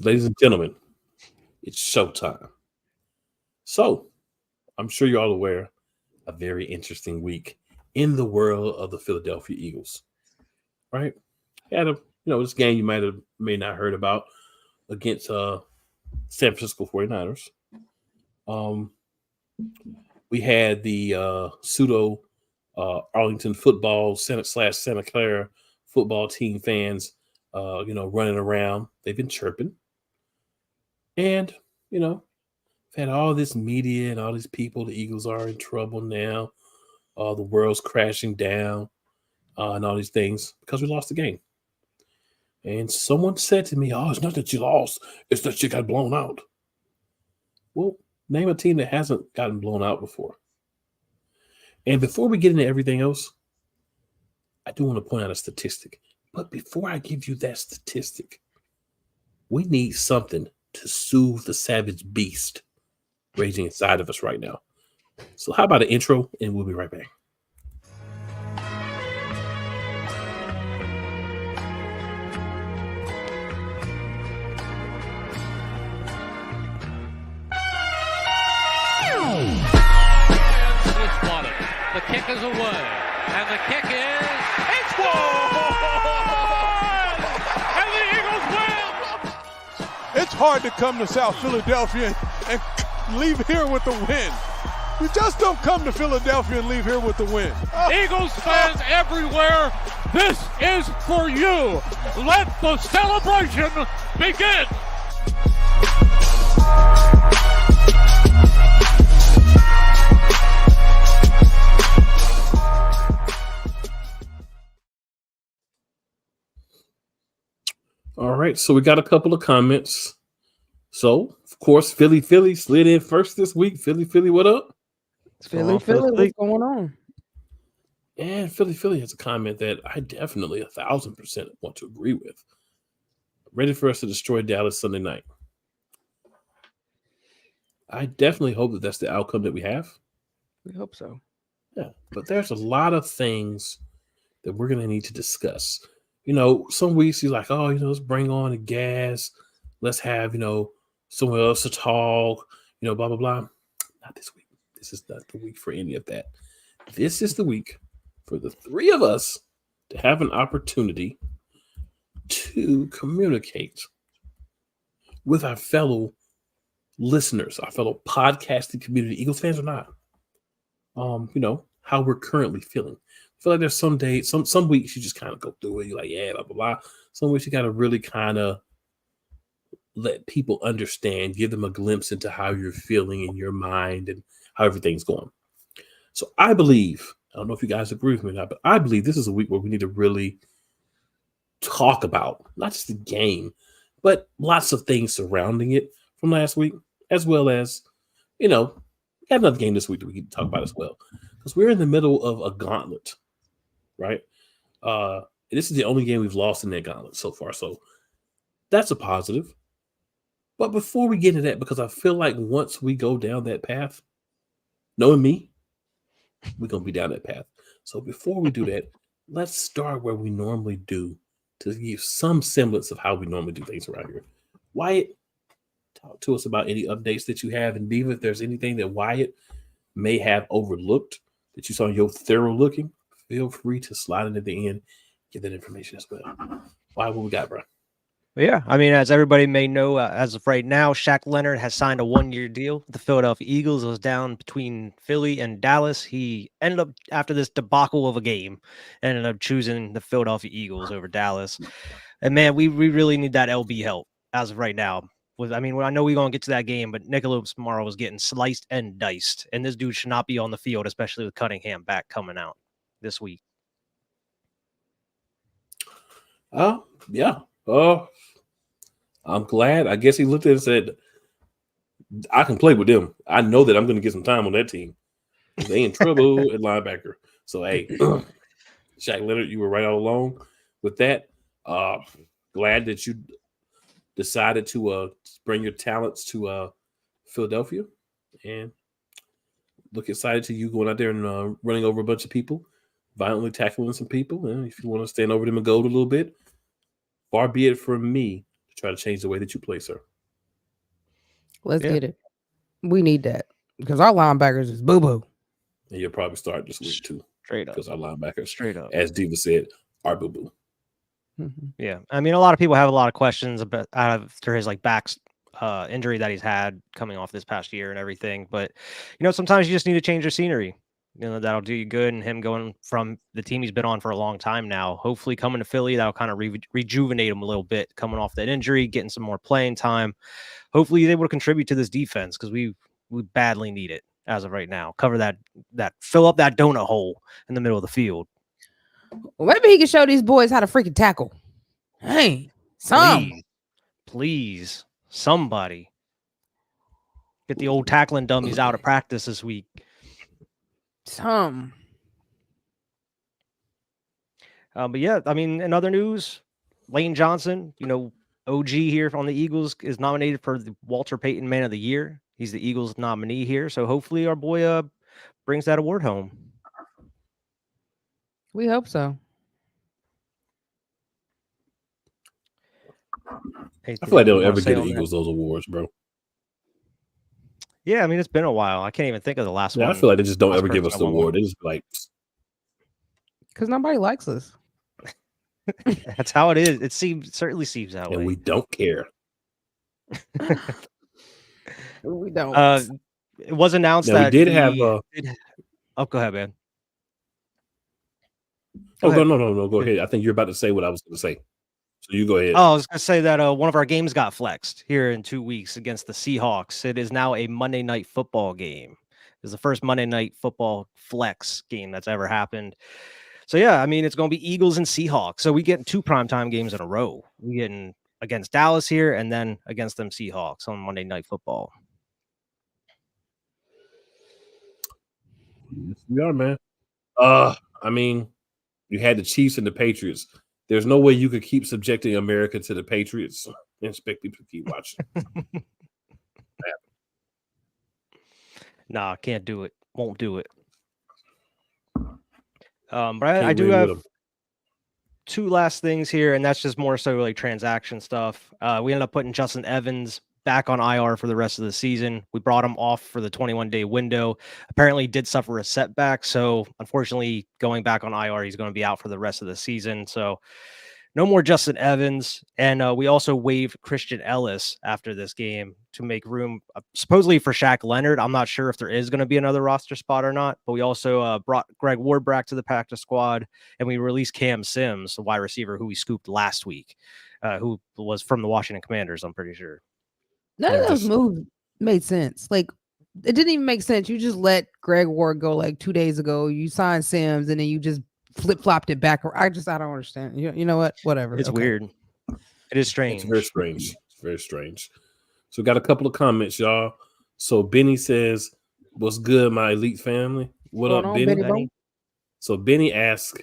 Ladies and gentlemen, it's showtime. So, I'm sure you're all aware a very interesting week in the world of the Philadelphia Eagles, right? Had this game you may not heard about against San Francisco 49ers. Um, we had the pseudo Arlington football Santa Clara football team fans, running around. They've been chirping, and you know, had all this media and all these people. The Eagles are in trouble now. The world's crashing down, and all these things because we lost the game. And someone said to me, "Oh, it's not that you lost; it's that you got blown out." Well, name a team that hasn't gotten blown out before. And before we get into everything else, I do want to point out a statistic. But before I give you that statistic, we need something to soothe the savage beast raging inside of us right now. So how about an intro, and we'll be right back. The kick is away, and the kick it's good! And the Eagles win! It's hard to come to South Philadelphia and leave here with the win. You just don't come to Philadelphia and leave here with the win. Eagles fans everywhere, this is for you. Let the celebration begin. All right, so we got a couple of comments. So, of course, Philly slid in first this week. Philly, what up? Philly, what's going on? And Philly has a comment that I definitely 1,000% want to agree with. Ready for us to destroy Dallas Sunday night. I definitely hope that that's the outcome that we have. We hope so. Yeah, but there's a lot of things that we're going to need to discuss. Some weeks you're like, oh, let's bring on the gas. Let's have, someone else to talk, blah, blah, blah. Not this week. This is not the week for any of that. This is the week for the three of us to have an opportunity to communicate with our fellow listeners, our fellow podcasting community, Eagles fans or not, how we're currently feeling. I feel like there's some days, some weeks you just kind of go through it. You're like, yeah, blah, blah, blah. Some weeks you got to really kind of let people understand, give them a glimpse into how you're feeling in your mind and how everything's going. So I believe, I don't know if you guys agree with me or not, but I believe this is a week where we need to really talk about not just the game, but lots of things surrounding it from last week, as well as, we have another game this week that we can talk about as well. Because we're in the middle of a gauntlet, right? This is the only game we've lost in that gauntlet so far. So that's a positive. But before we get into that, because I feel like once we go down that path, knowing me, we're going to be down that path. So before we do that, let's start where we normally do to give some semblance of how we normally do things around here. Wyatt, talk to us about any updates that you have. And Diva, if there's anything that Wyatt may have overlooked that you saw in your thorough looking, feel free to slide in at the end, get that information as well. Wyatt, what we got, bro? Yeah, I mean, as everybody may know, as of right now, Shaq Leonard has signed a 1-year deal with the Philadelphia Eagles. It was down between Philly and Dallas. He ended up, after this debacle of a game, ended up choosing the Philadelphia Eagles over Dallas. And, man, we really need that LB help as of right now. I know we're going to get to that game, but Nicholas Morrow was getting sliced and diced. And this dude should not be on the field, especially with Cunningham back coming out this week. Yeah. I'm glad. I guess he looked at it and said, I can play with them. I know that I'm going to get some time on that team. They in trouble at linebacker. So, hey, Shaq Leonard, you were right all along with that. Glad that you decided to bring your talents to Philadelphia. And look excited to you going out there and running over a bunch of people, violently tackling some people. And if you want to stand over them and goad a little bit, far be it from me Try to change the way that you play, sir. Let's get it. We need that because our linebackers is boo-boo. And you'll probably start this week too. Straight up. Because our linebackers, Straight up. as Diva said, are boo-boo. Mm-hmm. Yeah. I mean, a lot of people have a lot of questions about after his back injury that he's had coming off this past year and everything. But, sometimes you just need to change your scenery. That'll do you good. And him going from the team he's been on for a long time now, hopefully coming to Philly, that'll kind of rejuvenate him a little bit, coming off that injury, getting some more playing time. Hopefully he's able to contribute to this defense because we badly need it as of right now. Cover that fill up that donut hole in the middle of the field. Well, maybe he can show these boys how to freaking tackle. Hey, Please, somebody. Get the old tackling dummies out of practice this week. But yeah, I mean, in other news, Lane Johnson, OG here on the Eagles, is nominated for the Walter Payton Man of the Year. He's the Eagles nominee here. So hopefully our boy brings that award home. We hope so. I feel like they don't ever get the Eagles those awards, bro. Yeah, I mean, it's been a while. I can't even think of the last one. I feel like they just don't ever give us the award. They just because nobody likes us. That's how it is. It certainly seems that way. And we don't care. We don't. It was announced that we did have. Oh, go ahead, man. No. Go ahead. I think you're about to say what I was going to say. So you go ahead. Oh, I was going to say that one of our games got flexed here in 2 weeks against the Seahawks. It is now a Monday Night Football game. It's the first Monday Night Football flex game that's ever happened. So, yeah, I mean, it's going to be Eagles and Seahawks. So we get 2 primetime games in a row. We getting against Dallas here and then against them Seahawks on Monday Night Football. Yes, we are, man. I mean, you had the Chiefs and the Patriots. There's no way you could keep subjecting America to the Patriots and expect people to keep watching. Nah, can't do it. Won't do it. But I do have 2 last things here, and that's just more so transaction stuff. We ended up putting Justin Evans back on IR for the rest of the season. We brought him off for the 21-day window. Apparently he did suffer a setback. So unfortunately, going back on IR, he's going to be out for the rest of the season. So no more Justin Evans. And we also waived Christian Ellis after this game to make room supposedly for Shaq Leonard. I'm not sure if there is going to be another roster spot or not, but we also brought Greg Ward back to the practice squad, and we released Cam Sims, the wide receiver who we scooped last week, who was from the Washington Commanders, I'm pretty sure. None of those moves made sense. It didn't even make sense. You just let Greg Ward go 2 days ago. You signed Sims, and then you just flip-flopped it back. I don't understand. You know what? Whatever. It's weird. It is strange. It's very strange. It's very strange. So we got a couple of comments, y'all. So Benny says, "What's good, my elite family? What up, Benny?" So Benny asked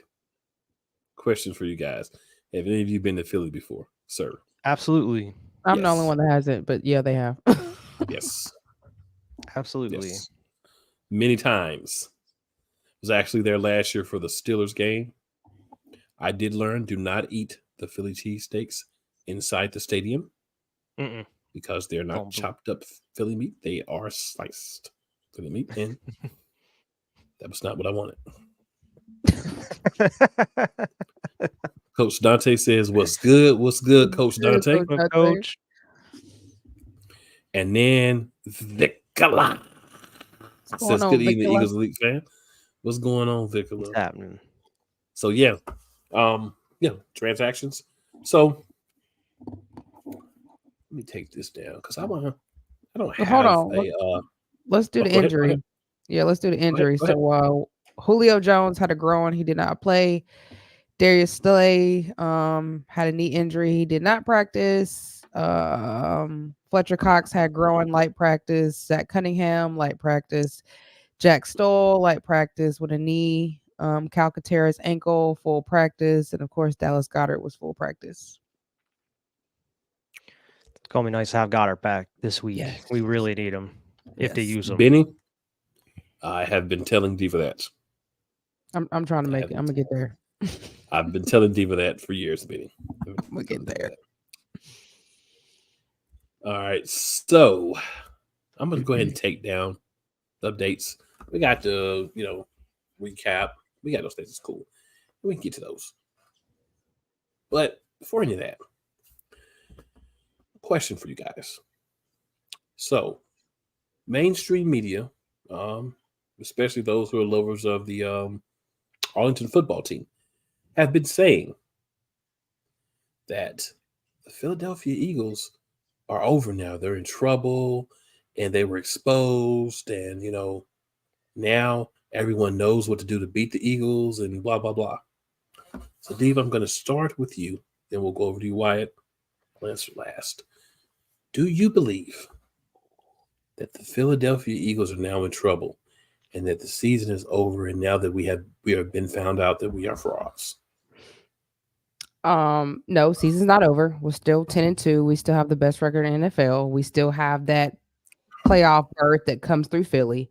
question for you guys. Have any of you been to Philly before, sir? Absolutely. I'm the only one that hasn't, but yeah, they have. Yes. Absolutely. Yes. Many times. I was actually there last year for the Steelers game. I did learn, do not eat the Philly cheesesteaks inside the stadium because they're not chopped up Philly meat. They are sliced Philly meat, and that was not what I wanted. Coach Dante says, "What's good? What's good, Coach Dante?" Coach. And then Vicola says, "Good evening, Eagles Elite fan. What's going on, Vicola? What's happening?" So yeah, transactions. So let me take this down because I don't have. Hold on. Let's do the injury. Yeah, let's do the injury. So Julio Jones had a groin. He did not play. Darius Slay had a knee injury. He did not practice. Fletcher Cox had groin, light practice. Zach Cunningham, light practice. Jack Stoll, light practice with a knee. Calcaterra's ankle, full practice. And of course, Dallas Goedert was full practice. It's going to be nice to have Goddard back this week. Yes. We really need him if they use him. Benny, I have been telling Diva that. I'm trying to make it. I'm going to get there. I've been telling Diva that for years, Benny. I'm going to get there. All right, so I'm gonna go ahead and take down the updates. We got the recap. We got those things. It's cool. We can get to those. But before any of that, question for you guys. So, mainstream media, um, especially those who are lovers of the Arlington football team, have been saying that the Philadelphia Eagles are over now. They're in trouble and they were exposed. And, now everyone knows what to do to beat the Eagles and blah, blah, blah. So, Dave, I'm going to start with you. Then we'll go over to you, Wyatt. I'll answer last. Do you believe that the Philadelphia Eagles are now in trouble and that the season is over and now that we have been found out that we are frauds? No, season's not over. We're still 10-2. We still have the best record in NFL. We still have that playoff berth that comes through Philly.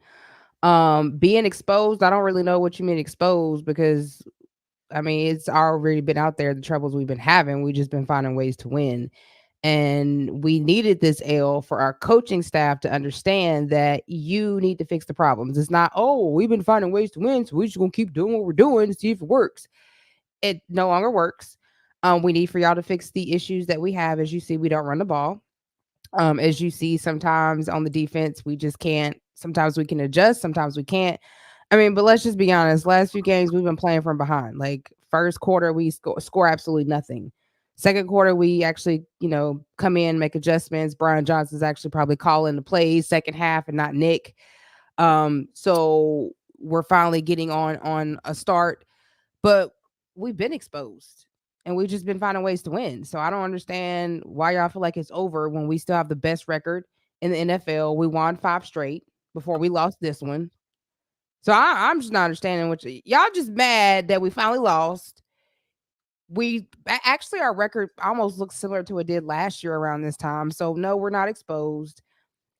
Being exposed, I don't really know what you mean exposed because I mean it's already been out there, the troubles we've been having. We just been finding ways to win. And we needed this L for our coaching staff to understand that you need to fix the problems. It's not, oh, we've been finding ways to win, so we're just gonna keep doing what we're doing to see if it works. It no longer works. We need for y'all to fix the issues that we have. As you see, we don't run the ball. As you see, sometimes on the defense, we just can't. Sometimes we can adjust, sometimes we can't. I mean, but let's just be honest. Last few games, we've been playing from behind. Like first quarter, we score absolutely nothing. Second quarter, we actually, come in, make adjustments. Brian Johnson's actually probably calling the plays second half and not Nick. So we're finally getting on a start, but we've been exposed and we've just been finding ways to win. So I don't understand why y'all feel like it's over when we still have the best record in the NFL. We won 5 straight before we lost this one. So I'm just not understanding what y'all just mad that we finally lost. We actually our record almost looks similar to what it did last year around this time. So no, we're not exposed.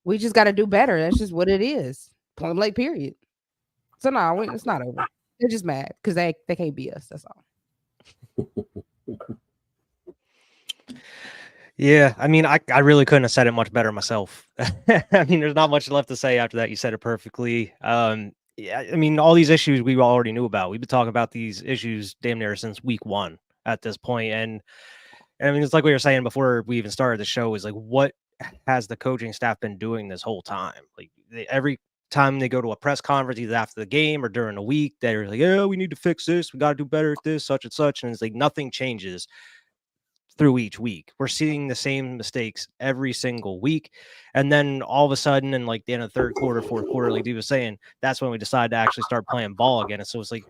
We just got to do better. That's just what it is. Point blank. Period. So no, it's not over. They're just mad because they can't beat us. That's all. Yeah, I mean, I really couldn't have said it much better myself. I mean, there's not much left to say after that. You said it perfectly. Yeah, I mean, all these issues we already knew about. We've been talking about these issues damn near since week 1 at this point. And I mean, it's like we were saying before we even started the show is like, what has the coaching staff been doing this whole time? Like every time they go to a press conference, either after the game or during the week, they're like, "Yeah, we need to fix this. We got to do better at this, such and such." And it's like nothing changes through each week. We're seeing the same mistakes every single week. And then all of a sudden, in like the end of the third quarter, fourth quarter, like Dee was saying, that's when we decide to actually start playing ball again. And so it's like,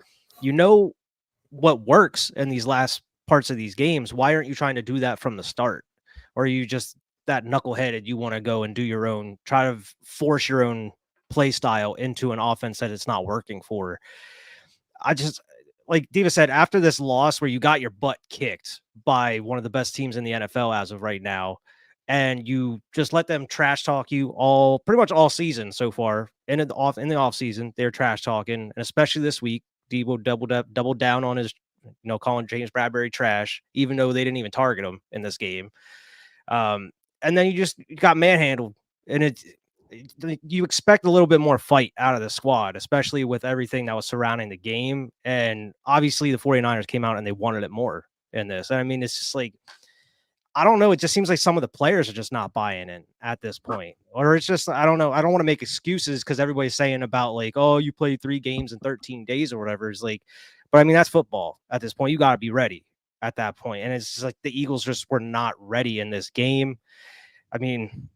what works in these last parts of these games. Why aren't you trying to do that from the start? Or are you just that knuckleheaded? You want to go and do your own, try to force your own play style into an offense that it's not working for. I just, like Diva said, after this loss where you got your butt kicked by one of the best teams in the NFL as of right now, and you just let them trash talk you pretty much all season so far. In the off season, they're trash talking, and especially this week, Debo doubled down on his, calling James Bradbury trash, even though they didn't even target him in this game. And then you got manhandled, and you expect a little bit more fight out of the squad, especially with everything that was surrounding the game. And obviously the 49ers came out and they wanted it more in this. I mean, it's just like, I don't know. It just seems like some of the players are just not buying in at this point. Or it's just, I don't know. I don't want to make excuses because everybody's saying about like, oh, you played 3 games in 13 days or whatever. It's like, but I mean, that's football at this point. You got to be ready at that point. And it's just like the Eagles just were not ready in this game. I mean,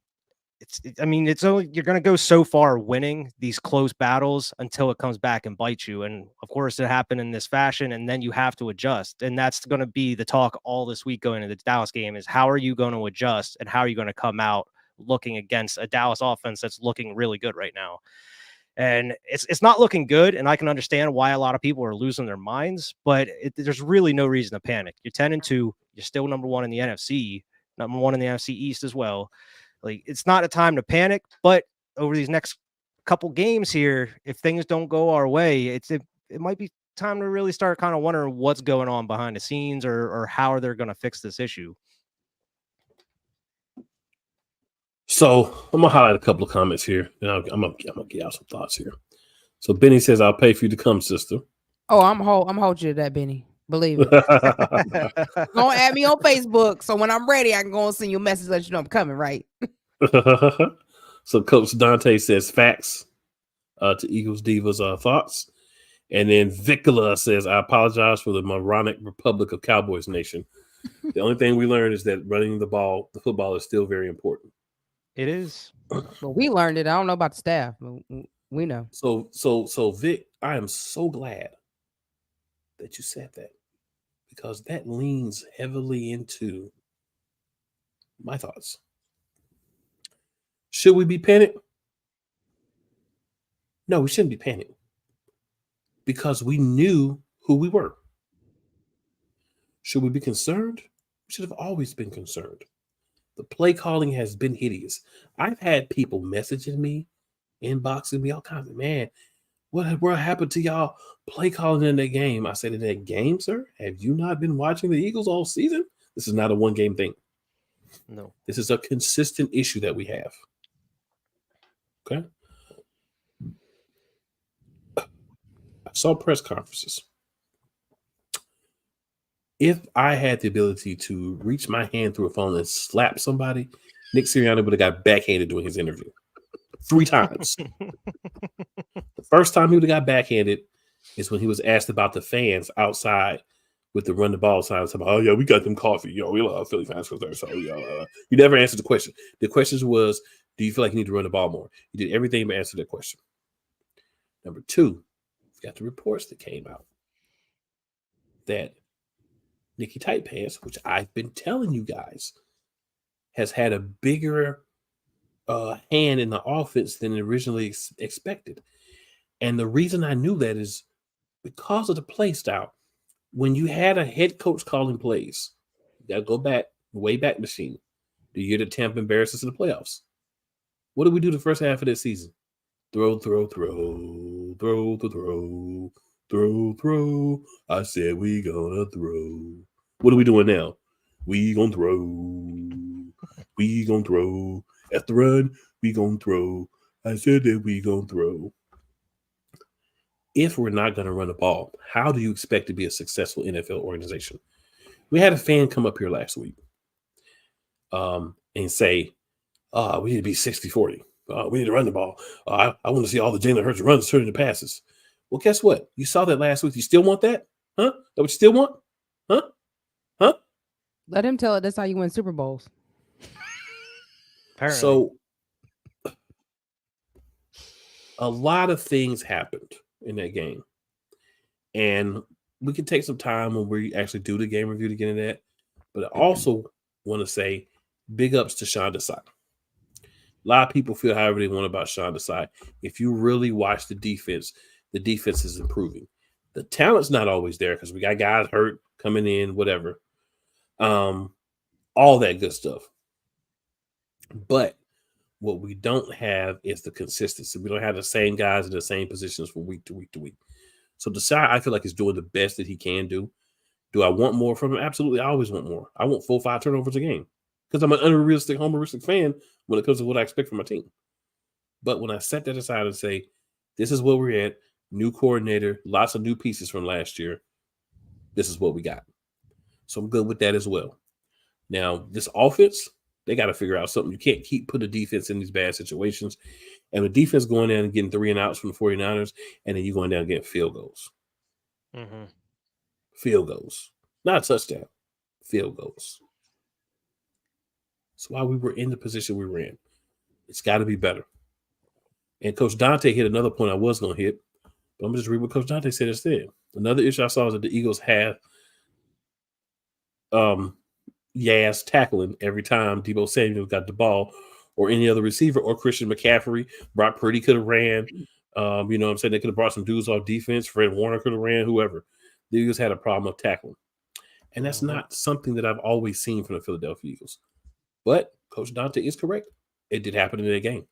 it's only, you're going to go so far winning these close battles until it comes back and bites you. And of course it happened in this fashion, and then you have to adjust. And that's going to be the talk all this week going into the Dallas game is how are you going to adjust and how are you going to come out looking against a Dallas offense that's looking really good right now. And it's not looking good. And I can understand why a lot of people are losing their minds, but there's really no reason to panic. You're 10-2. You're still number 1 in the NFC, number 1 in the NFC East as well. Like, it's not a time to panic, but over these next couple games here, if things don't go our way, it might be time to really start kind of wondering what's going on behind the scenes or how are they going to fix this issue. So I'm gonna highlight a couple of comments here, and I'm gonna get out some thoughts here. So Benny says, "I'll pay for you to come, sister." Oh, I'm hold you to that, Benny. Believe it. Go add me on Facebook, so when I'm ready, I can go and send you a message, let you know I'm coming. Right? So Coach Dante says, "Facts." To Eagles Divas thoughts, and then Vicola says, "I apologize for the moronic Republic of Cowboys Nation. The only thing we learned is that running the football is still very important." It is. Well, we learned it. I don't know about the staff, but we know. So Vic, I am so glad that you said that, because that leans heavily into my thoughts. Should we be panicked? No, we shouldn't be panicked, because we knew who we were. Should we be concerned? We should have always been concerned. The play calling has been hideous. I've had people messaging me, inboxing me, all kinds of, man, what happened to y'all play calling in that game? I said, in that game, sir, have you not been watching the Eagles all season? This is not a one-game thing. No. This is a consistent issue that we have. Okay? I saw press conferences. If I had the ability to reach my hand through a phone and slap somebody, Nick Sirianni would have got backhanded during his interview 3 times. The first time he would have got backhanded is when he was asked about the fans outside with the run the ball signs. About, oh yeah, we got them coffee. Yo, we love Philly fans because they're so. You never answered the question. The question was, do you feel like you need to run the ball more? You did everything but answer that question. Number 2, you got the reports that came out that Nicky Tight Pants, which I've been telling you guys, has had a bigger hand in the offense than originally expected. And the reason I knew that is because of the play style. When you had a head coach calling plays, you got to go back, way back machine. The year that Tampa embarrassed us in the playoffs. What did we do the first half of that season? Throw. I said we gonna throw. What are we doing now? We gonna throw. We gonna throw. At the run, we gonna throw. I said that we gonna throw. If we're not gonna run the ball, how do you expect to be a successful NFL organization? We had a fan come up here last week and say, we need to be 60-40. We need to run the ball. I want to see all the Jalen Hurts runs turn into passes. Well, guess what? You saw that last week. You still want that? Huh? That what you still want? Huh? Let him tell it. That's how you win Super Bowls. Apparently. So a lot of things happened in that game. And we can take some time when we actually do the game review to get into that. But I also want to say big ups to Sean Desai. A lot of people feel however they want about Sean Desai. If you really watch the defense is improving. The talent's not always there because we got guys hurt coming in, whatever. All that good stuff. But what we don't have is the consistency. We don't have the same guys in the same positions from week to week to week. So Desai, I feel like, is doing the best that he can do. Do I want more from him? Absolutely. I always want more. I want 4-5 turnovers a game because I'm an unrealistic, homeristic fan when it comes to what I expect from my team. But when I set that aside and say, this is where we're at, new coordinator, lots of new pieces from last year, this is what we got. So I'm good with that as well. Now, this offense, they got to figure out something. You can't keep putting the defense in these bad situations. And the defense going down and getting 3 and outs from the 49ers, and then you going down and getting field goals. Mm-hmm. Field goals. Not a touchdown. Field goals. That's why we were in the position we were in. It's got to be better. And Coach Dante hit another point I was going to hit, but I'm going to just read what Coach Dante said instead. Another issue I saw is that the Eagles have Yaz tackling every time Deebo Samuel got the ball, or any other receiver, or Christian McCaffrey. Brock Purdy could have ran. You know what I'm saying? They could have brought some dudes off defense. Fred Warner could have ran, whoever. The Eagles had a problem of tackling. And that's not something that I've always seen from the Philadelphia Eagles. But Coach Dante is correct. It did happen in that game.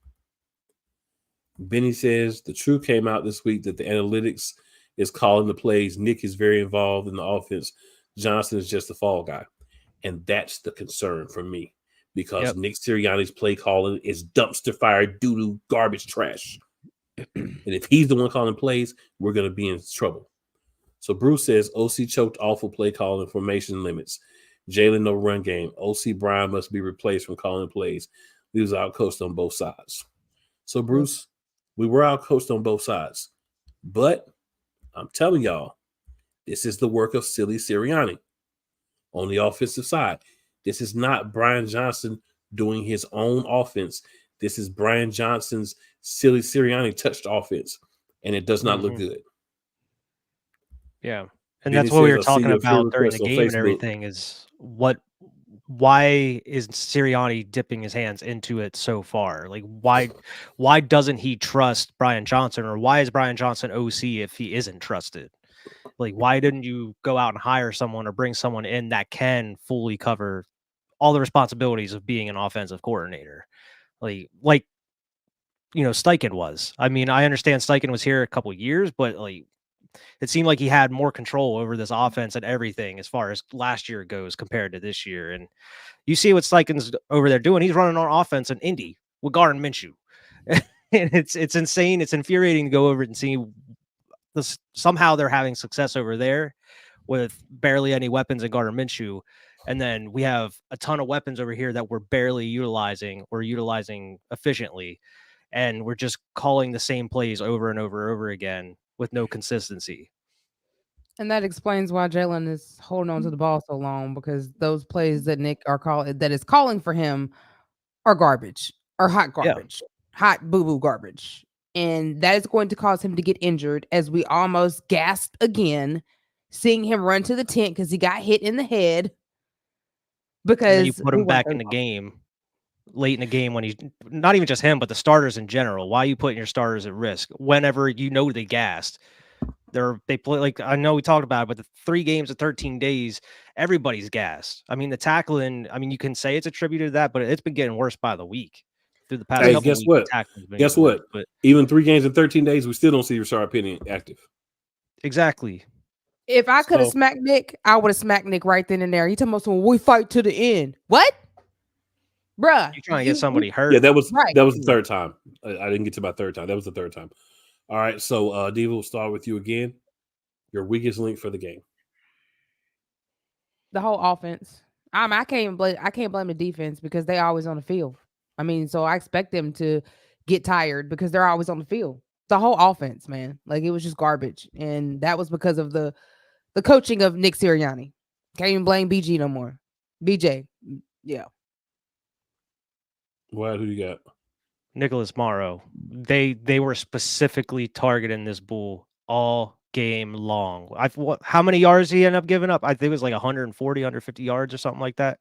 Benny says the truth came out this week that the analytics is calling the plays. Nick is very involved in the offense. Johnson is just the fall guy. And that's the concern for me, because Nick Sirianni's play calling is dumpster fire, doo-doo, garbage trash. And if he's the one calling plays, we're going to be in trouble. So Bruce says OC choked awful play calling, formation limits. Jalen no run game. OC Brian must be replaced from calling plays. We was outcoached on both sides. So Bruce, we were outcoached on both sides. But I'm telling y'all, this is the work of silly Sirianni on the offensive side. This is not Brian Johnson doing his own offense. This is Brian Johnson's silly Sirianni touched offense, and it does not look good. Yeah. And that's what we were talking about during the game and everything is why is Sirianni dipping his hands into it so far? Like, why doesn't he trust Brian Johnson, or why is Brian Johnson OC if he isn't trusted? Like, why didn't you go out and hire someone or bring someone in that can fully cover all the responsibilities of being an offensive coordinator? Like Steichen was. I mean, I understand Steichen was here a couple of years, but like, it seemed like he had more control over this offense and everything as far as last year goes compared to this year. And you see what Steichen's over there doing. He's running on offense in Indy with Gardner Minshew. And it's insane. It's infuriating to go over it and see this. Somehow they're having success over there with barely any weapons in Gardner Minshew. And then we have a ton of weapons over here that we're barely utilizing or utilizing efficiently. And we're just calling the same plays over and over and over again with no consistency. And that explains why Jalen is holding on to the ball so long, because those plays that Nick is calling for him are garbage, or hot garbage, hot boo-boo garbage. And that is going to cause him to get injured, as we almost gasped again, seeing him run to the tent because he got hit in the head. Because you put him back in the game late in the game when he's not even just him, but the starters in general. Why are you putting your starters at risk whenever you know they gassed? They play, like, I know we talked about it, but the 3 games of 13 days, everybody's gassed. I mean, the tackling, I mean, you can say it's attributed to that, but it's been getting worse by the week through the past couple guess weeks. Guess what? But even 3 games in 13 days, we still don't see Rashard Penny active. Exactly. If I could have smacked Nick, I would have smacked Nick right then and there. You talking about some, we fight to the end. What? Bruh. You're trying to get somebody hurt. Yeah, that was the third time. I didn't get to my third time. That was the third time. All right, so Diva, we'll start with you again. Your weakest link for the game. The whole offense. I can't blame the defense because they always on the field. I mean, so I expect them to get tired because they're always on the field. The whole offense, man. Like, it was just garbage. And that was because of the coaching of Nick Sirianni. Can't even blame BG no more. BJ. Yeah. Well, who you got? Nicholas Morrow. They were specifically targeting this bull all game long. How many yards he ended up giving up? I think it was like 140, 150 yards or something like that.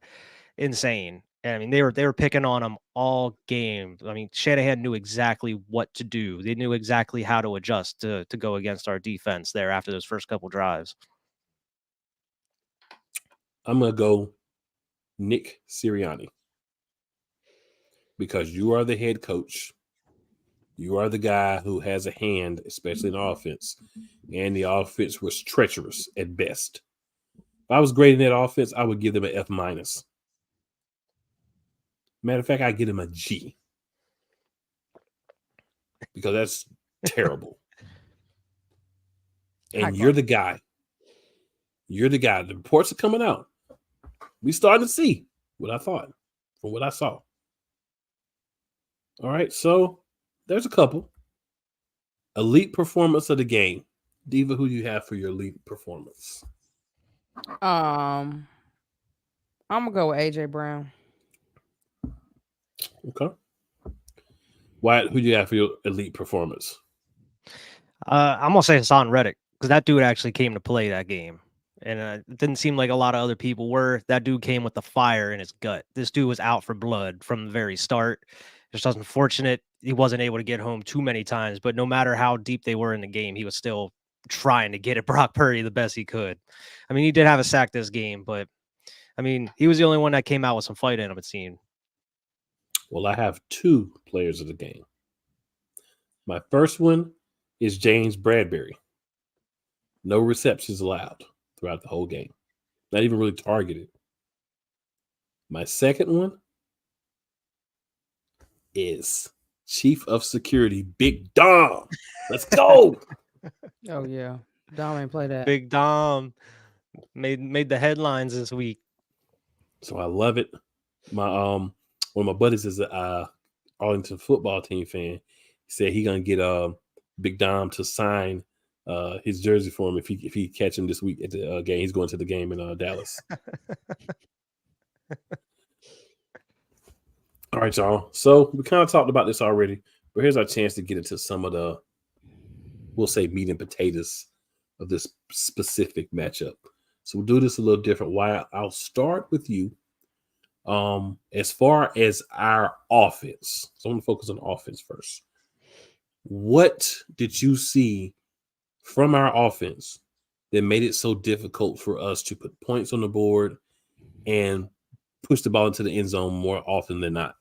Insane. I mean, they were picking on him all game. I mean, Shanahan knew exactly what to do. They knew exactly how to adjust to go against our defense there after those first couple drives. I'm going to go Nick Sirianni. Because you are the head coach. You are the guy who has a hand, especially in offense. And the offense was treacherous at best. If I was grading that offense, I would give them an F-. Matter of fact, I'd give them a G. Because that's terrible. And you're the guy. You're the guy. The reports are coming out. We starting to see what I thought from what I saw. All right, so there's a couple. Elite performance of the game. Diva, who do you have for your elite performance? I'm going to go with A.J. Brown. Okay. Wyatt, who do you have for your elite performance? I'm going to say Hassan Reddick, because that dude actually came to play that game. And it didn't seem like a lot of other people were. That dude came with the fire in his gut. This dude was out for blood from the very start. Just unfortunate he wasn't able to get home too many times, but no matter how deep they were in the game, he was still trying to get at Brock Purdy the best he could. I mean, he did have a sack this game, but I mean, he was the only one that came out with some fight in him, it seemed. Well, I have 2 players of the game. My first one is James Bradbury. No receptions allowed throughout the whole game. Not even really targeted. My second one is Chief of Security Big Dom. Let's go. Oh yeah, Dom ain't play that. Big Dom made the headlines this week. So I love it. My one of my buddies is a Arlington football team fan. He said he gonna get Big Dom to sign his jersey for him if he catch him this week at the game. He's going to the game in Dallas. All right, y'all. So we kind of talked about this already, but here's our chance to get into some of the, we'll say, meat and potatoes of this specific matchup. So we'll do this a little different. Why? I'll start with you. As far as our offense, so I'm going to focus on offense first. What did you see from our offense that made it so difficult for us to put points on the board and push the ball into the end zone more often than not?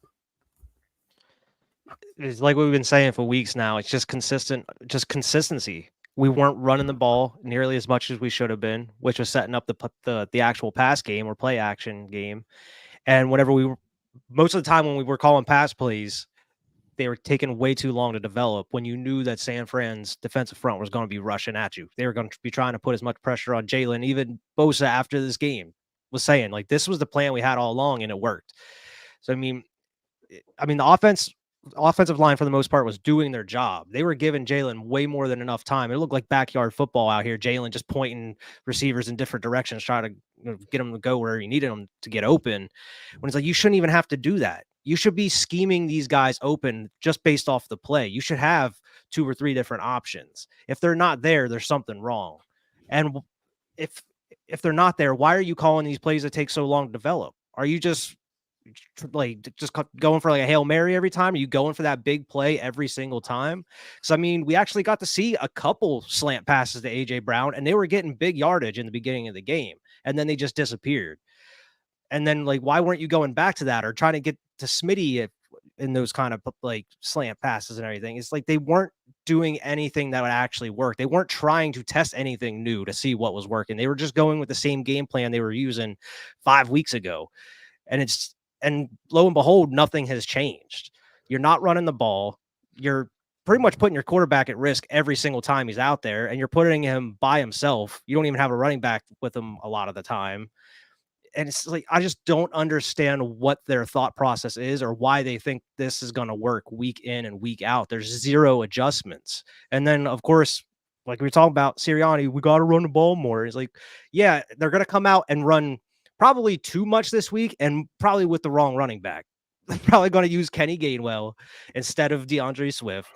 It's like we've been saying for weeks now. It's just consistency. We weren't running the ball nearly as much as we should have been, which was setting up the actual pass game or play action game. And whenever most of the time when we were calling pass plays, they were taking way too long to develop when you knew that San Fran's defensive front was going to be rushing at you. They were going to be trying to put as much pressure on Jalen. Even Bosa after this game was saying, like, this was the plan we had all along, and it worked. So, I mean, the offensive line for the most part was doing their job. They were giving Jalen way more than enough time. It looked like backyard football out here. Jalen just pointing receivers in different directions, trying to get them to go where he needed them to get open. When it's like, you shouldn't even have to do that. You should be scheming these guys open just based off the play. You should have 2 or 3 different options. If they're not there, there's something wrong. And if they're not there, why are you calling these plays that take so long to develop? Are you just going for like a Hail Mary every time? Are you going for that big play every single time? So, I mean, we actually got to see a couple slant passes to A.J. Brown, and they were getting big yardage in the beginning of the game, and then they just disappeared. And then, like, why weren't you going back to that or trying to get to Smitty in those kind of like slant passes and everything? It's like they weren't doing anything that would actually work. They weren't trying to test anything new to see what was working. They were just going with the same game plan they were using 5 weeks ago. And lo and behold, nothing has changed. You're not running the ball. You're pretty much putting your quarterback at risk every single time he's out there, and you're putting him by himself. You don't even have a running back with him a lot of the time. And it's like, I just don't understand what their thought process is or why they think this is going to work week in and week out. There's zero adjustments. And then, of course, like we were talking about Sirianni, we got to run the ball more. It's like, yeah, they're going to come out and run probably too much this week and probably with the wrong running back. They're probably going to use Kenny Gainwell instead of DeAndre Swift.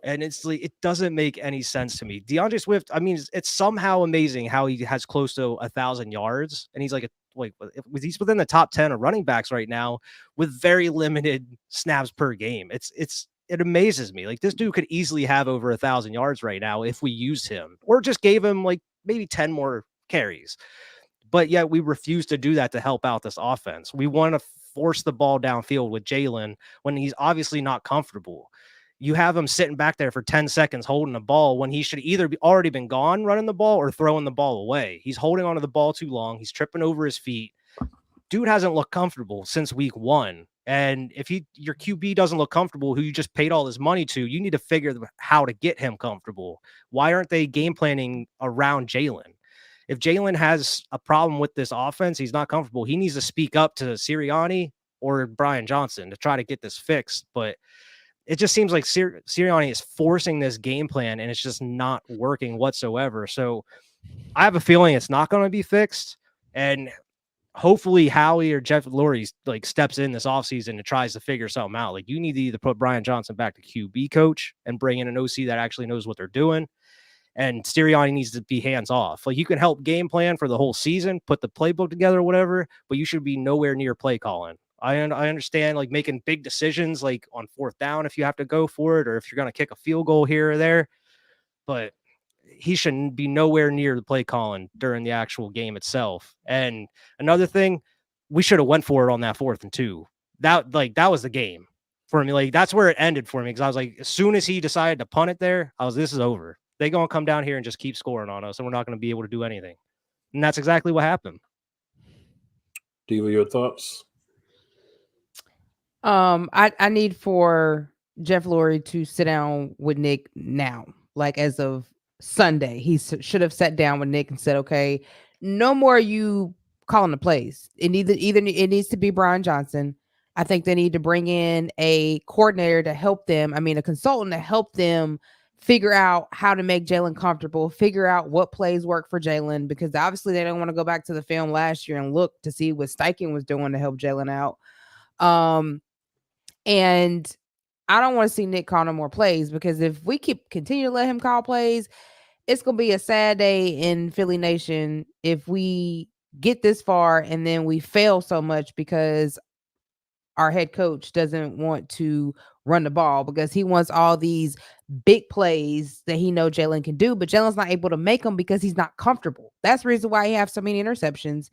And it's like, it doesn't make any sense to me. DeAndre Swift, I mean, it's somehow amazing how he has close to 1,000 yards, and he's he's within the top 10 of running backs right now with very limited snaps per game. It amazes me. Like, this dude could easily have over 1,000 yards right now if we used him or just gave him like maybe 10 more carries. But yet we refuse to do that to help out this offense. We want to force the ball downfield with Jalen when he's obviously not comfortable. You have him sitting back there for 10 seconds holding the ball when he should either be already been gone running the ball or throwing the ball away. He's holding onto the ball too long. He's tripping over his feet. Dude hasn't looked comfortable since week 1. And if your QB doesn't look comfortable, who you just paid all this money to, you need to figure how to get him comfortable. Why aren't they game planning around Jalen? If Jalen has a problem with this offense, he's not comfortable. He needs to speak up to Sirianni or Brian Johnson to try to get this fixed. But it just seems like Sirianni is forcing this game plan, and it's just not working whatsoever. So I have a feeling it's not going to be fixed. And hopefully Howie or Jeff Lurie like steps in this offseason and tries to figure something out. Like, you need to either put Brian Johnson back to QB coach and bring in an OC that actually knows what they're doing. And Sirianni needs to be hands off. Like, you can help game plan for the whole season, put the playbook together or whatever, but you should be nowhere near play calling. I understand like making big decisions like on 4th down if you have to go for it or if you're going to kick a field goal here or there, but he shouldn't be nowhere near the play calling during the actual game itself. And another thing, we should have went for it on that 4th and 2. That was the game for me. Like, that's where it ended for me, because I was like, as soon as he decided to punt it there, this is over. They're going to come down here and just keep scoring on us, and we're not going to be able to do anything. And that's exactly what happened. Diva, your thoughts? I need for Jeff Lurie to sit down with Nick now, like as of Sunday. He should have sat down with Nick and said, "Okay, no more you calling the plays. Either it needs to be Brian Johnson. I think they need to bring in a coordinator to help them. I mean, a consultant to help them figure out how to make Jalen comfortable, figure out what plays work for Jalen, because obviously they don't want to go back to the film last year and look to see what Steichen was doing to help Jalen out. And I don't want to see Nick call no more plays, because if we continue to let him call plays, it's gonna be a sad day in Philly Nation if we get this far and then we fail so much because our head coach doesn't want to run the ball, because he wants all these big plays that he know Jalen can do, but Jalen's not able to make them because he's not comfortable. That's the reason why he has so many interceptions.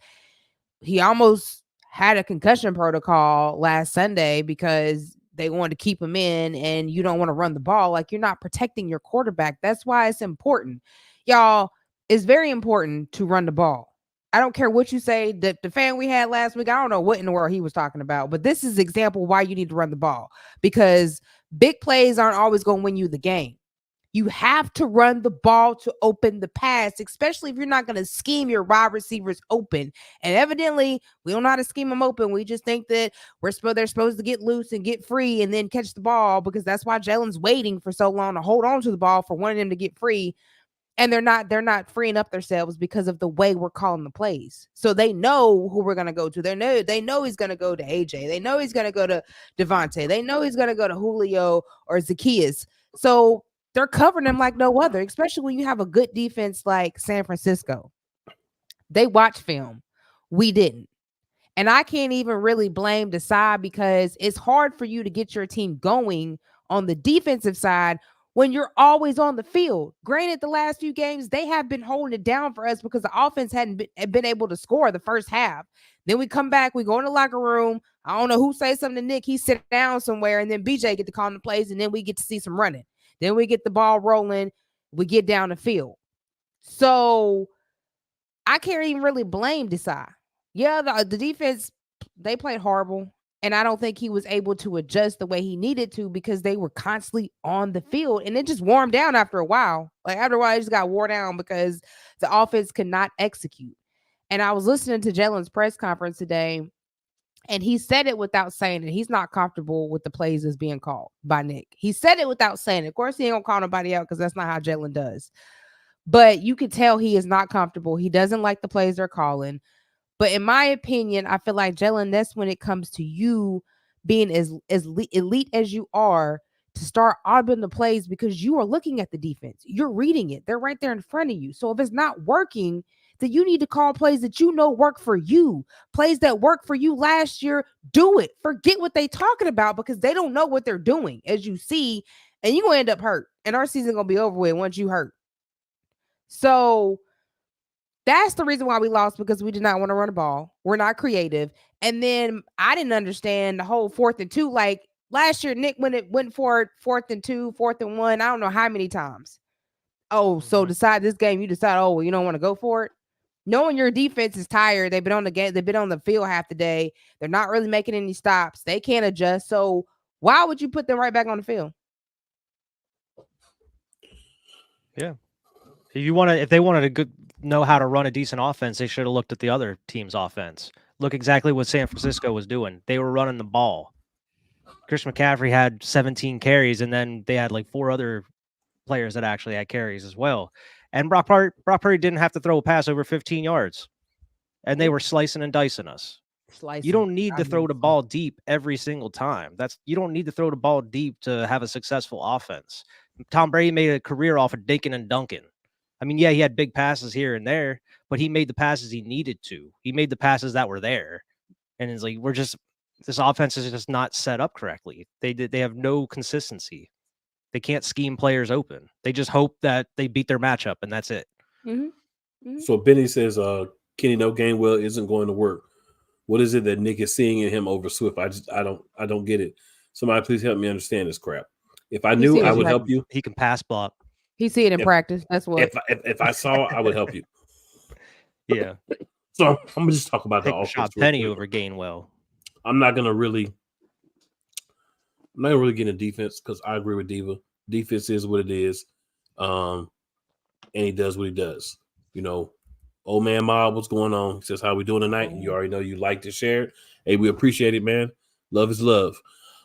He almost had a concussion protocol last Sunday because they wanted to keep him in, and you don't want to run the ball. Like, you're not protecting your quarterback. That's why it's important. Y'all, it's very important to run the ball. I don't care what you say. The fan we had last week, I don't know what in the world he was talking about, but this is example why you need to run the ball, because big plays aren't always going to win you the game. You have to run the ball to open the pass, especially if you're not going to scheme your wide receivers open. And evidently, we don't know how to scheme them open. We just think that they're supposed to get loose and get free and then catch the ball, because that's why Jalen's waiting for so long to hold on to the ball for one of them to get free. And they're not freeing up themselves because of the way we're calling the plays. So they know who we're going to go to. They know he's going to go to AJ. They know he's going to go to Devontae. They know he's going to go to Julio or Zacchaeus. So they're covering him like no other, especially when you have a good defense like San Francisco. They watch film. We didn't. And I can't even really blame the side, because it's hard for you to get your team going on the defensive side when you're always on the field. Granted, the last few games, they have been holding it down for us because the offense hadn't been able to score the first half. Then we come back, we go in the locker room. I don't know who says something to Nick. He sit down somewhere, and then BJ get to call the plays, and then we get to see some running. Then we get the ball rolling. We get down the field. So I can't even really blame Desai. Yeah, the defense, they played horrible. And I don't think he was able to adjust the way he needed to, because they were constantly on the field. And it just warmed down after a while. Like, after a while, it just got wore down because the offense could not execute. And I was listening to Jalen's press conference today, and he said it without saying it. He's not comfortable with the plays that's being called by Nick. He said it without saying it. Of course, he ain't going to call nobody out, because that's not how Jalen does. But you can tell he is not comfortable. He doesn't like the plays they're calling. But in my opinion, I feel like, Jalen, that's when it comes to you being as elite as you are, to start auditing the plays, because you are looking at the defense. You're reading it. They're right there in front of you. So if it's not working, then you need to call plays that you know work for you. Plays that worked for you last year, do it. Forget what they talking about, because they don't know what they're doing, as you see, and you're going to end up hurt. And our season going to be over with once you hurt. So that's the reason why we lost, because we did not want to run the ball. We're not creative. And then I didn't understand the whole 4th and 2. Like last year, Nick went for it, 4th and 2, 4th and 1. I don't know how many times. Oh, so decide this game, you decide, oh, well, you don't want to go for it. Knowing your defense is tired, they've been on the game, they've been on the field half the day. They're not really making any stops. They can't adjust. So why would you put them right back on the field? Yeah. If they wanted to know how to run a decent offense, they should have looked at the other team's offense. Look exactly what San Francisco was doing. They were running the ball. Christian McCaffrey had 17 carries, and then they had like 4 other players that actually had carries as well. And Brock Purdy didn't have to throw a pass over 15 yards, and they were slicing and dicing us. You don't need to throw the ball deep every single time. You don't need to throw the ball deep to have a successful offense. Tom Brady made a career off of dinking and dunking. I mean, yeah, he had big passes here and there, but he made the passes he needed to. He made the passes that were there. And it's like, this offense is just not set up correctly. They have no consistency. They can't scheme players open. They just hope that they beat their matchup, and that's it. Mm-hmm. Mm-hmm. So Benny says, Kenny No Gainwell isn't going to work. What is it that Nick is seeing in him over Swift? I don't get it. Somebody please help me understand this crap. If I knew, I would help you. He can pass block. He see it in practice. That's what. If I saw, I would help you. Yeah. So I'm gonna just talk about the offense. Shot Penny over Gainwell. I'm not gonna really I'm not really getting a defense because I agree with Diva. Defense is what it is. And he does what he does. You know, old man Mob, what's going on? He says, how we doing tonight? You already know you like to share it. Hey, we appreciate it, man. Love is love.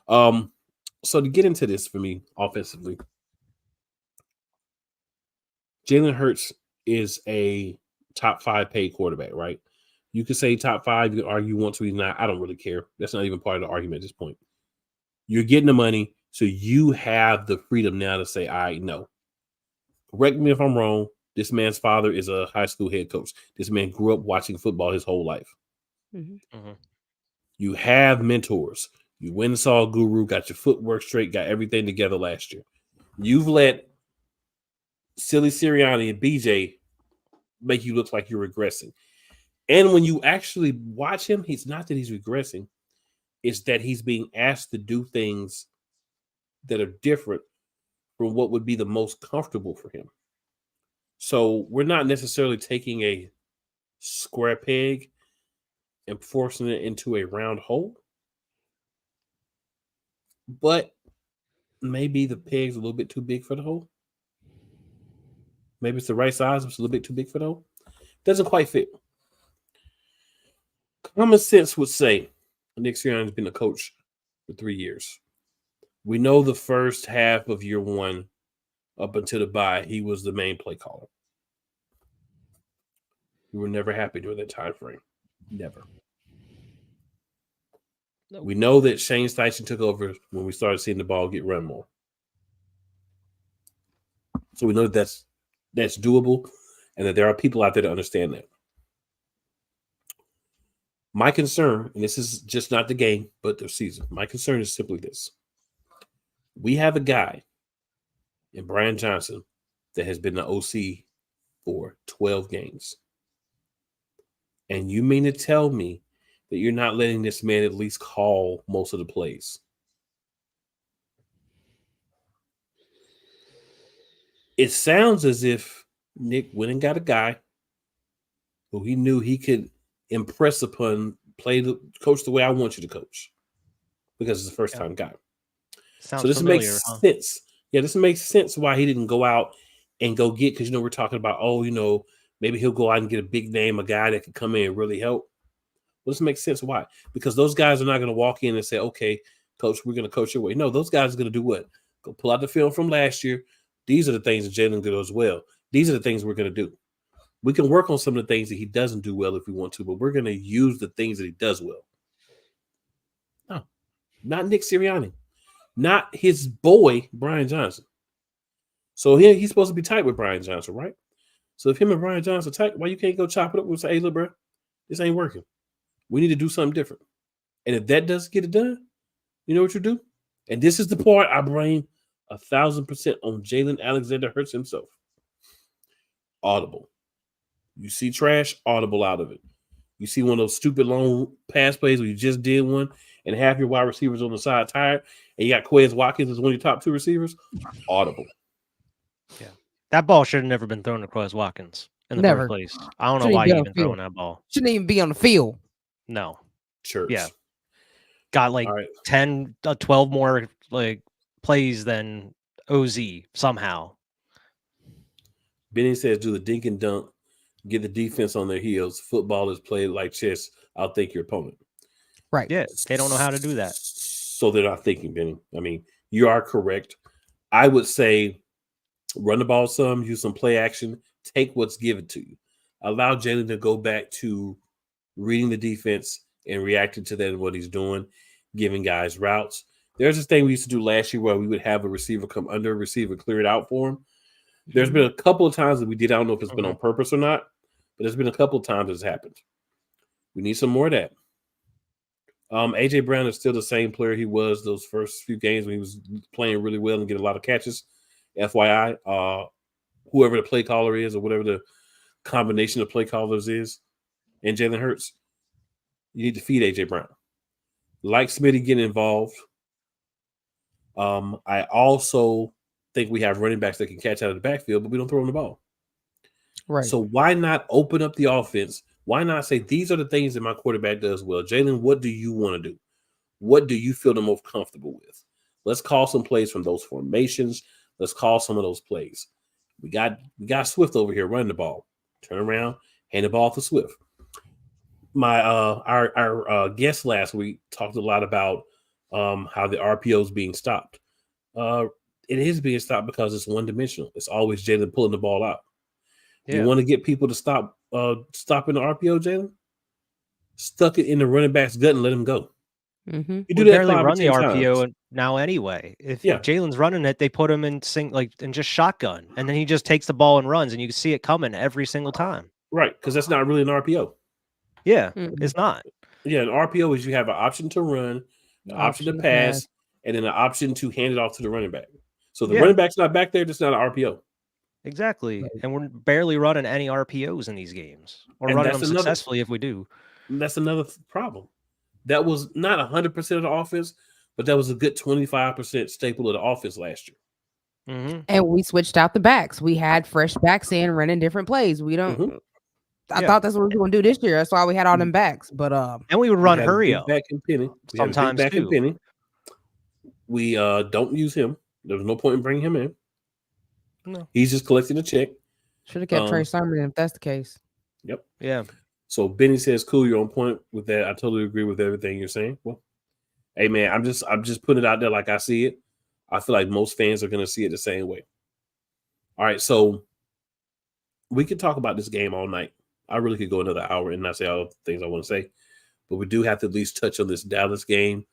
So to get into this for me offensively, Jalen Hurts is a top 5 paid quarterback, right? You could say top 5, you can argue you want to, he's not. I don't really care. That's not even part of the argument at this point. You're getting the money, so you have the freedom now to say, all right, no. Correct me if I'm wrong. This man's father is a high school head coach. This man grew up watching football his whole life. Mm-hmm. You have mentors. You went and saw a guru, got your footwork straight, got everything together last year. You've let Silly Sirianni and BJ make you look like you're regressing. And when you actually watch him, it's not that he's regressing. It's that he's being asked to do things that are different from what would be the most comfortable for him. So we're not necessarily taking a square peg and forcing it into a round hole. But maybe the peg's a little bit too big for the hole. Maybe it's the right size, but it's a little bit too big for the hole. Doesn't quite fit. Common sense would say Nick Sirianni's been a coach for 3 years. We know the first half of year 1 up until the bye, he was the main play caller. We were never happy during that time frame. Never. No. We know that Shane Steichen took over when we started seeing the ball get run more. So we know that's doable and that there are people out there to understand that. My concern, and this is just not the game, but the season, my concern is simply this. We have a guy in Brian Johnson that has been the OC for 12 games. And you mean to tell me that you're not letting this man at least call most of the plays? It sounds as if Nick went and got a guy who he knew he could impress upon, coach the way I want you to coach, because it's the first time guy. Sounds so this familiar, makes sense. Yeah, this makes sense why he didn't go out and go get, because we're talking about, maybe he'll go out and get a big name, a guy that could come in and really help. Well, this makes sense. Why? Because those guys are not going to walk in and say, okay, coach, we're going to coach your way. No, those guys are going to do what? Go pull out the film from last year. These are the things that Jalen did as well. These are the things we're going to do. We can work on some of the things that he doesn't do well if we want to, but we're going to use the things that he does well. No, not Nick Sirianni. Not his boy, Brian Johnson. So he's supposed to be tight with Brian Johnson, right? So if him and Brian Johnson are tight, why you can't go chop it up and say, hey, look, bro, this ain't working. We need to do something different. And if that doesn't get it done, you know what you do? And this is the part I blame 1,000% on Jalen Alexander Hurts himself. Audible. You see trash, audible out of it. You see one of those stupid long pass plays where you just did one and half your wide receivers on the side tired, and you got Quez Watkins as one of your top 2 receivers, audible. Yeah. That ball should have never been thrown to Quez Watkins in the first place. I don't know why you even throwing that ball. Shouldn't even be on the field. No. Church. Yeah. Got 10, 12 more plays than OZ somehow. Benny says, do the dink and dunk, get the defense on their heels. Football is played like chess. Outthink your opponent. Right. Yeah. They don't know how to do that. So they're not thinking, Benny. I mean, you are correct. I would say run the ball some, use some play action, take what's given to you. Allow Jalen to go back to reading the defense and reacting to that and what he's doing, giving guys routes. There's this thing we used to do last year where we would have a receiver come under a receiver, clear it out for him. There's been a couple of times that we did. I don't know if it's been on purpose or not, but there's been a couple of times it's happened. We need some more of that. A.J. Brown is still the same player he was those first few games when he was playing really well and getting a lot of catches. FYI, whoever the play caller is or whatever the combination of play callers is, and Jalen Hurts, you need to feed A.J. Brown. Like Smitty getting involved. I also think we have running backs that can catch out of the backfield, but we don't throw them the ball. Right. So why not open up the offense? Why not say these are the things that my quarterback does well? Jalen, what do you want to do? What do you feel the most comfortable with? Let's call some plays from those formations. Let's call some of those plays. We got Swift over here running the ball. Turn around, hand the ball to Swift. My our guest last week talked a lot about how the RPO is being stopped. It is being stopped because it's one dimensional. It's always Jalen pulling the ball out. Yeah. You want to get people to stop stopping the RPO, Jalen? Stuck it in the running back's gut and let him go. Mm-hmm. You do that barely run the RPO times. Now anyway. If Jalen's running it, they put him in and just shotgun, and then he just takes the ball and runs, and you can see it coming every single time. Right, because that's not really an RPO. Yeah, it's not. Yeah, an RPO is you have an option to run, an option to pass, and then an option to hand it off to the running back. So the running back's not back there, that's not an RPO. Exactly. Right. And we're barely running any RPOs in these games. Or running them successfully if we do. That's another problem. That was not 100% of the offense, but that was a good 25% staple of the offense last year. Mm-hmm. And we switched out the backs. We had fresh backs in running different plays. We don't I thought that's what we were going to do this year. That's why we had all them backs. But and we would run hurry up. Back in Penny. Sometimes back in Penny. We don't use him. There's no point in bringing him in. No. He's just collecting a check. Should have kept Trey Sermon if that's the case. Yep. Yeah. So Benny says, "Cool, you're on point with that. I totally agree with everything you're saying." Well, hey man, I'm just putting it out there like I see it. I feel like most fans are going to see it the same way. All right, so we could talk about this game all night. I really could go another hour and not say all the things I want to say, but we do have to at least touch on this Dallas game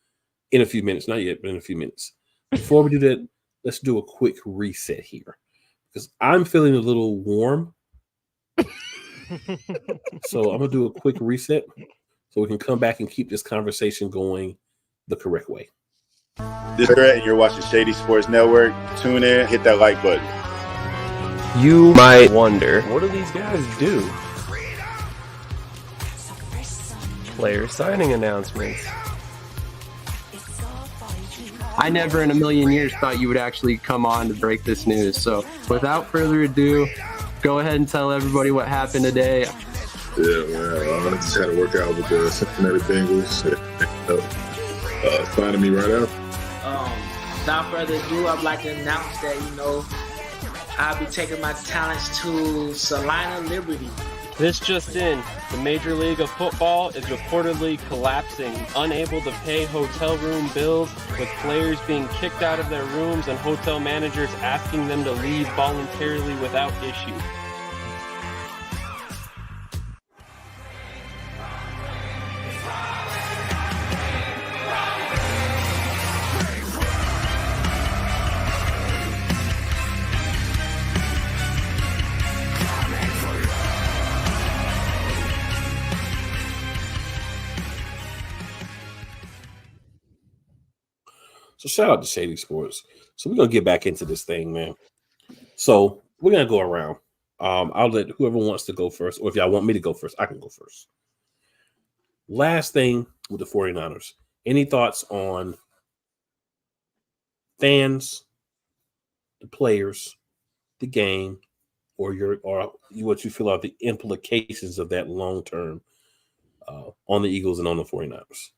in a few minutes. Not yet, but in a few minutes. Before we do that, let's do a quick reset here because I'm feeling a little warm. So I'm going to do a quick reset so we can come back and keep this conversation going the correct way. This is Brett, and you're watching Shady Sports Network. Tune in, hit that like button. You might wonder, what do these guys do? Player signing announcements. I never in a million years thought you would actually come on to break this news. So without further ado, go ahead and tell everybody what happened today. Yeah, man. I just had a workout with the Cincinnati Bengals. Signing me right out. Without further ado, I'd like to announce that, I'll be taking my talents to Salina Liberty. This just in, the Major League of Football is reportedly collapsing, unable to pay hotel room bills, with players being kicked out of their rooms and hotel managers asking them to leave voluntarily without issue. So shout out to Shady Sports. So we're going to get back into this thing, man. So we're going to go around. I'll let whoever wants to go first, or if y'all want me to go first, I can go first. Last thing with the 49ers. Any thoughts on fans, the players, the game, or what you feel are the implications of that long term on the Eagles and on the 49ers?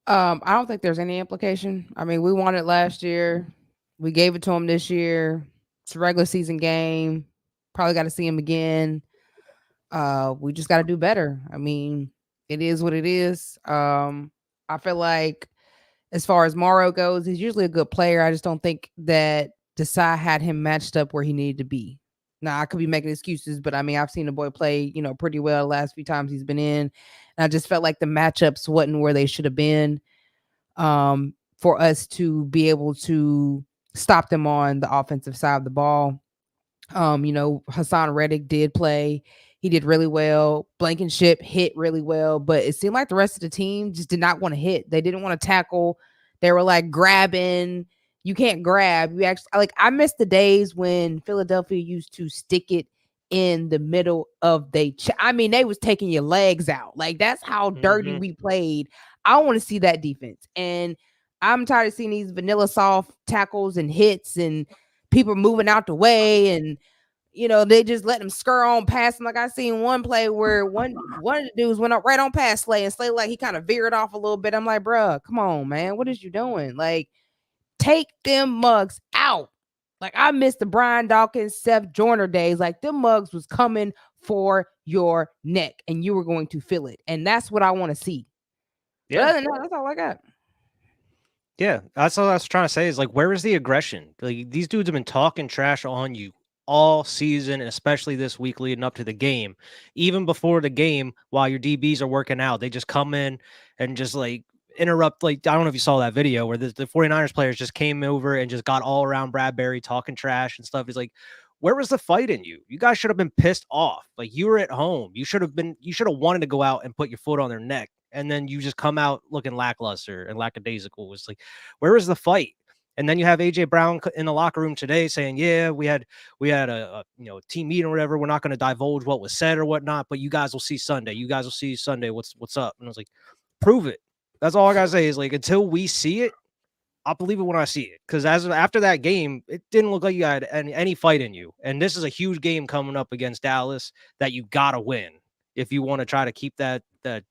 I don't think there's any implication. I mean, we won it last year. We gave it to them this year. It's a regular season game. Probably got to see him again. We just got to do better. I mean, it is what it is. I feel like as far as Morrow goes, he's usually a good player. I just don't think that Desai had him matched up where he needed to be. Now, I could be making excuses, but I mean, I've seen the boy play, pretty well the last few times he's been in. And I just felt like the matchups wasn't where they should have been for us to be able to stop them on the offensive side of the ball. Hassan Reddick did play. He did really well. Blankenship hit really well, but it seemed like the rest of the team just did not want to hit. They didn't want to tackle. They were like grabbing. You can't grab. You actually I miss the days when Philadelphia used to stick it in the middle of they was taking your legs out. Like that's how dirty we played. I want to see that defense. And I'm tired of seeing these vanilla soft tackles and hits and people moving out the way and they just let him scur on past him. Like I seen one play where one of the dudes went up right on past Slay, and Slay like he kind of veered off a little bit. I'm like, bruh, come on, man, what is you doing? Like, take them mugs out. Like, I missed the Brian Dawkins, Seth Joyner days. Like, them mugs was coming for your neck, and you were going to feel it, and that's what I want to see. Yeah, other than that, that's all I got. Yeah, that's all I was trying to say. Is like, where is the aggression? Like, these dudes have been talking trash on you all season, and especially this week leading up to the game. Even before the game, while your DBs are working out, they just come in and just like interrupt. Like, I don't know if you saw that video where the 49ers players just came over and just got all around Bradbury talking trash and stuff. He's like, where was the fight in you? You guys should have been pissed off. Like, you were at home. You should have wanted to go out and put your foot on their neck. And then you just come out looking lackluster and lackadaisical. It's like, where is the fight? And then you have AJ Brown in the locker room today saying, yeah, we had a team meeting or whatever. We're not going to divulge what was said or whatnot, but you guys will see Sunday. You guys will see Sunday. What's up? And I was like, prove it. That's all I gotta say is, like, until we see it, I'll believe it when I see it. Because after that game, it didn't look like you had any fight in you. And this is a huge game coming up against Dallas that you gotta win if you want to try to keep that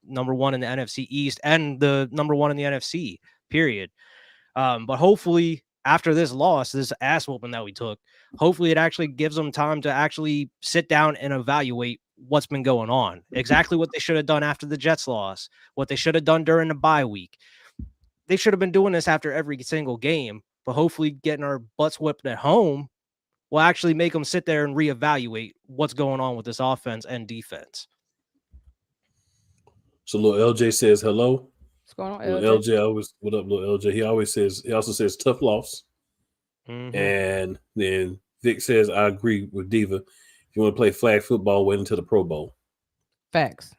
number one in the NFC East and the number one in the NFC, period. But hopefully after this loss, this ass whooping that we took, hopefully it actually gives them time to actually sit down and evaluate what's been going on. Exactly what they should have done after the Jets loss, what they should have done during the bye week. They should have been doing this after every single game, but hopefully getting our butts whipped at home will actually make them sit there and reevaluate what's going on with this offense and defense. So little LJ says hello. What's going on, little LJ? What up, little LJ? He also says tough loss. Mm-hmm. And then Vic says, I agree with Diva. If you want to play flag football, wait until the Pro Bowl. Facts.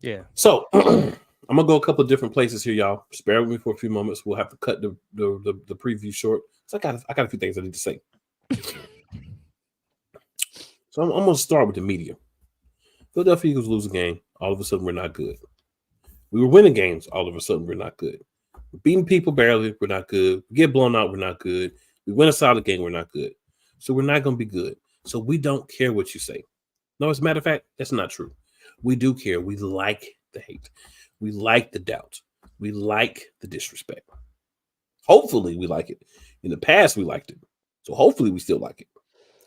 Yeah. So I'm gonna go a couple of different places here, y'all. Spare with me for a few moments. We'll have to cut the preview short. So I got a few things I need to say. So I'm gonna start with the media. Philadelphia Eagles lose a game. All of a sudden, we're not good. We were winning games. All of a sudden, we're not good. We're beating people barely. We're not good. We get blown out. We're not good. We win a solid game. We're not good. So we're not going to be good. So we don't care what you say. No, as a matter of fact, that's not true. We do care. We like the hate. We like the doubt. We like the disrespect. Hopefully, we like it. In the past, we liked it. So hopefully, we still like it.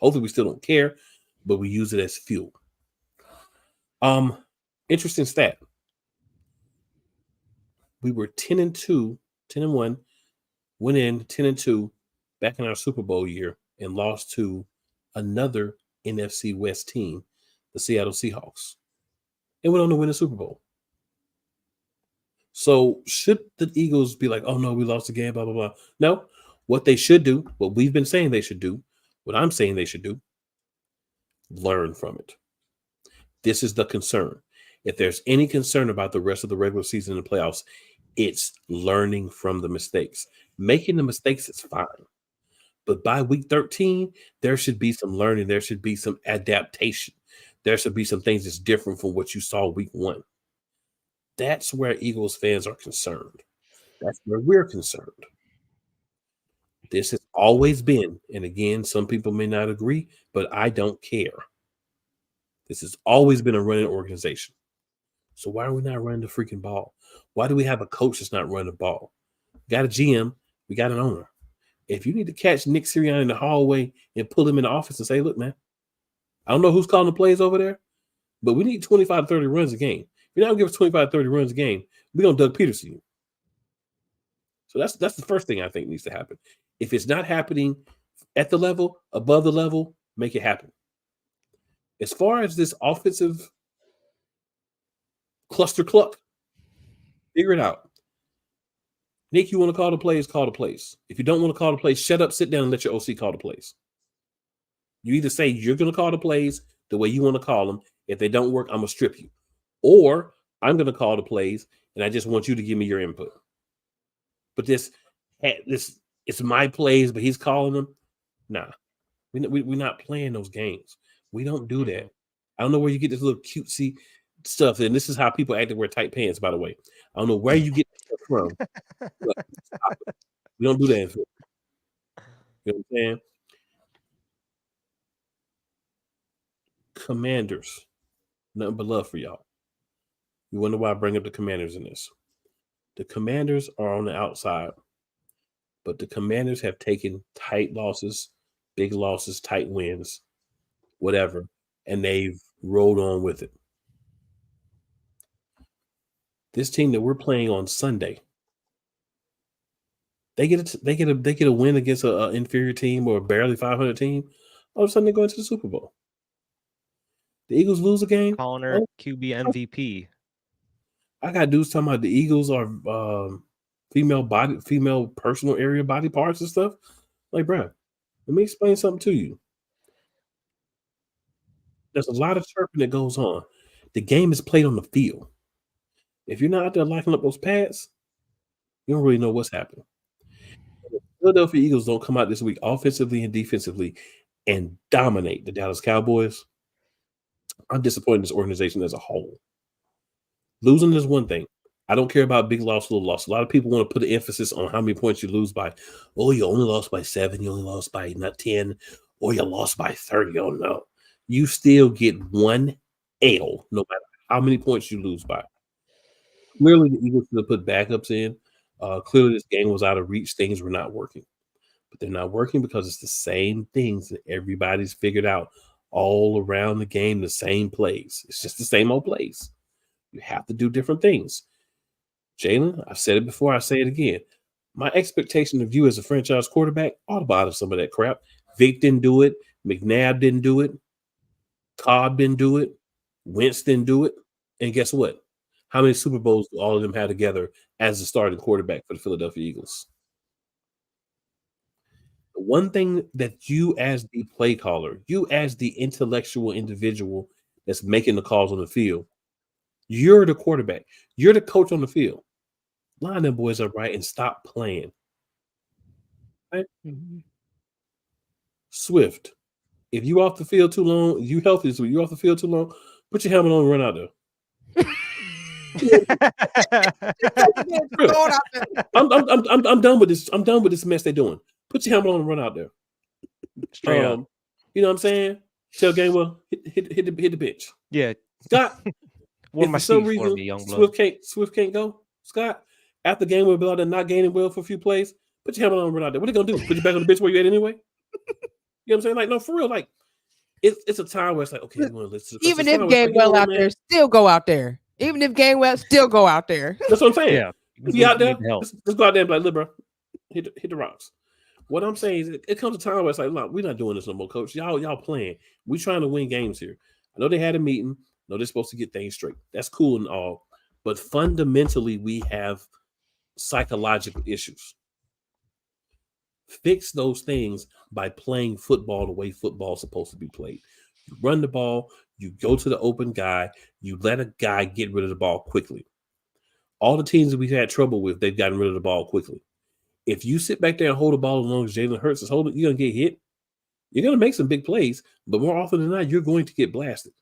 Hopefully, we still don't care, but we use it as fuel. Interesting stat. We were 10-2, 10-1, went in 10-2 back in our Super Bowl year and lost to another NFC West team, the Seattle Seahawks, and went on to win the Super Bowl. So should the Eagles be like, oh no, we lost the game, blah, blah, blah. No, what they should do, what we've been saying they should do, what I'm saying they should do, learn from it. This is the concern. If there's any concern about the rest of the regular season and the playoffs, it's learning from the mistakes. Making the mistakes is fine. But by week 13, there should be some learning. There should be some adaptation. There should be some things that's different from what you saw week 1. That's where Eagles fans are concerned. That's where we're concerned. This has always been, and again, some people may not agree, but I don't care. This has always been a running organization. So why are we not running the freaking ball? Why do we have a coach that's not running the ball? We got a GM. We got an owner. If you need to catch Nick Sirianni in the hallway and pull him in the office and say, look, man, I don't know who's calling the plays over there, but we need 25 to 30 runs a game. If you're not going to give us 25 to 30 runs a game, we're going to Doug Peterson you. So that's the first thing I think needs to happen. If it's not happening at the level, above the level, make it happen. As far as this offensive cluster cluck, figure it out. Nick, you want to call the plays, call the plays. If you don't want to call the plays, shut up, sit down, and let your OC call the plays. You either say you're going to call the plays the way you want to call them. If they don't work, I'm going to strip you. Or I'm going to call the plays, and I just want you to give me your input. But this it's my plays, but he's calling them. Nah, we're not playing those games. We don't do that. I don't know where you get this little cutesy stuff, and this is how people act to wear tight pants, by the way. I don't know where you get that from. We don't do that. You know what I'm saying? Commanders. Nothing but love for y'all. You wonder why I bring up the Commanders in this. The Commanders are on the outside, but the Commanders have taken tight losses, big losses, tight wins, whatever, and they've rolled on with it. This team that we're playing on Sunday, they get a win against an inferior team or a barely 500 team. All of a sudden, they go into the Super Bowl. The Eagles lose a game. Connor QB MVP. I got dudes talking about the Eagles are female personal area body parts and stuff. Like, bro, let me explain something to you. There's a lot of chirping that goes on. The game is played on the field. If you're not out there locking up those pads, you don't really know what's happening. The Philadelphia Eagles don't come out this week offensively and defensively and dominate the Dallas Cowboys. I'm disappointed in this organization as a whole. Losing is one thing. I don't care about big loss, little loss. A lot of people want to put an emphasis on how many points you lose by. Oh, you only lost by 7. You only lost by not 10. Or you lost by 30. Oh, no. You still get one L no matter how many points you lose by. Clearly, the Eagles should have put backups in. Clearly, this game was out of reach. Things were not working. But they're not working because it's the same things that everybody's figured out all around the game, the same plays. It's just the same old plays. You have to do different things. Jalen, I've said it before, I say it again. My expectation of you as a franchise quarterback ought to bother some of that crap. Vic didn't do it. McNabb didn't do it. Cobb didn't do it. Wentz didn't do it. And guess what? How many Super Bowls do all of them have together as the starting quarterback for the Philadelphia Eagles? The one thing that you as the play caller, you as the intellectual individual that's making the calls on the field, you're the quarterback. You're the coach on the field. Line them boys up right and stop playing. Right? Mm-hmm. Swift, if you off the field too long, you healthy, so you off the field too long, put your helmet on and run out there. I'm done with this. I'm done with this mess they're doing. Put your helmet on and run out there. Straight up. You know what I'm saying? Tell Gainwell, hit the bench. Yeah. Scott, if for some reason Swift can't go, Scott, after Gainwell be out there not gaining well for a few plays, put your helmet on and run out there. What are they gonna do? Put you back on the bench where you at anyway? You know what I'm saying? Like, no, for real. Like, it's a time where it's like, okay, even if Gainwell out there, still go out there. Even if Gainwell, still go out there. That's what I'm saying. Yeah. Be out there. Let's go out there and be like, look, bro, hit the rocks. What I'm saying is, it comes a time where it's like, look, we're not doing this no more, coach. Y'all playing. We trying to win games here. I know they had a meeting. I know they're supposed to get things straight. That's cool and all. But fundamentally, we have psychological issues. Fix those things by playing football the way football's supposed to be played. You run the ball. You go to the open guy. You let a guy get rid of the ball quickly. All the teams that we've had trouble with, they've gotten rid of the ball quickly. If you sit back there and hold the ball as long as Jalen Hurts is holding, you're going to get hit. You're going to make some big plays, but more often than not, you're going to get blasted.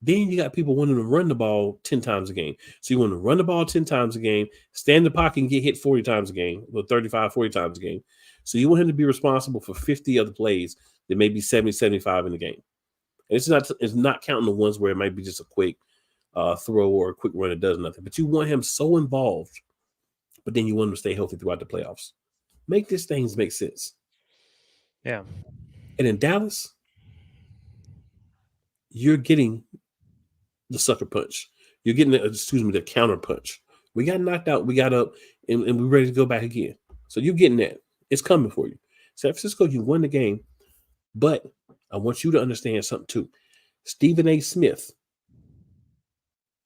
Then you got people wanting to run the ball 10 times a game. So you want to run the ball 10 times a game, stand in the pocket and get hit 40 times a game, or 35, 40 times a game. So you want him to be responsible for 50 other plays that may be 70, 75 in the game. And it's not counting the ones where it might be just a quick throw or a quick run that does nothing. But you want him so involved, but then you want him to stay healthy throughout the playoffs. Make these things make sense. Yeah. And in Dallas, you're getting the sucker punch. You're getting the counter punch. We got knocked out. We got up, and we're ready to go back again. So you're getting that. It's coming for you. San Francisco, you won the game, but I want you to understand something too. Stephen A. Smith,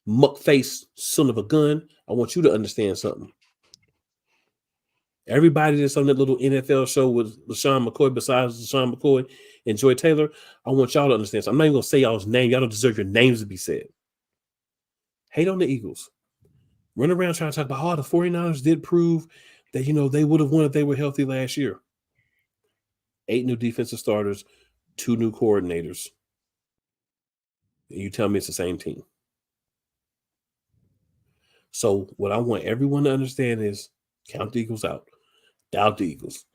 muckface son of a gun, I want you to understand something. Everybody that's on that little NFL show with LaShawn McCoy, besides LaShawn McCoy and Joy Taylor, I want y'all to understand something. I'm not even going to say y'all's name. Y'all don't deserve your names to be said. Hate on the Eagles. Run around trying to talk about, the 49ers did prove that, they would have won if they were healthy last year. 8 new defensive starters, 2 new coordinators. And you tell me it's the same team. So what I want everyone to understand is count the Eagles out. Doubt the Eagles.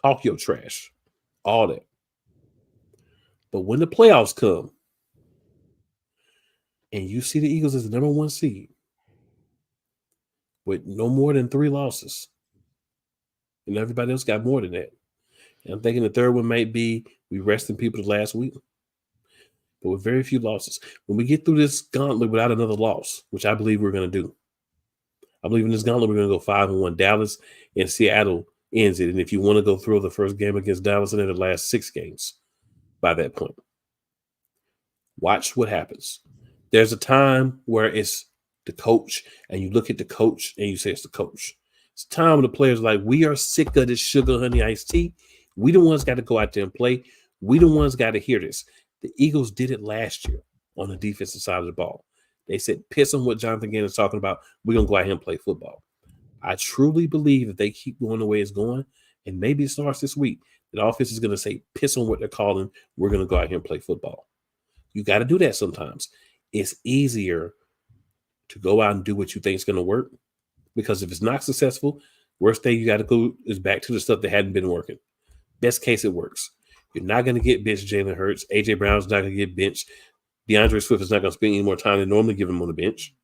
Talk your trash. All that. But when the playoffs come, and you see the Eagles as the number 1 seed with no more than 3 losses, and everybody else got more than that. And I'm thinking the third one might be we resting people the last week, but with very few losses. When we get through this gauntlet without another loss, which I believe we're going to do, I believe in this gauntlet we're going to go 5-1. Dallas and Seattle ends it. And if you want to go through the first game against Dallas and then the last 6 games by that point, watch what happens. There's a time where it's the coach, and you look at the coach and you say it's the coach. It's time when the players are like, we are sick of this sugar honey iced tea. We the ones got to go out there and play. We the ones got to hear this. The Eagles did it last year on the defensive side of the ball. They said, piss on what Jonathan Gannon's talking about. We're going to go out here and play football. I truly believe if they keep going the way it's going, and maybe it starts this week, the offense is going to say, piss on what they're calling. We're going to go out here and play football. You got to do that sometimes. It's easier to go out and do what you think is going to work, because if it's not successful, worst thing you got to go is back to the stuff that hadn't been working. Best case, it works. You're not going to get benched Jalen Hurts. A.J. Brown's not going to get benched. DeAndre Swift is not going to spend any more time than normally give him on the bench.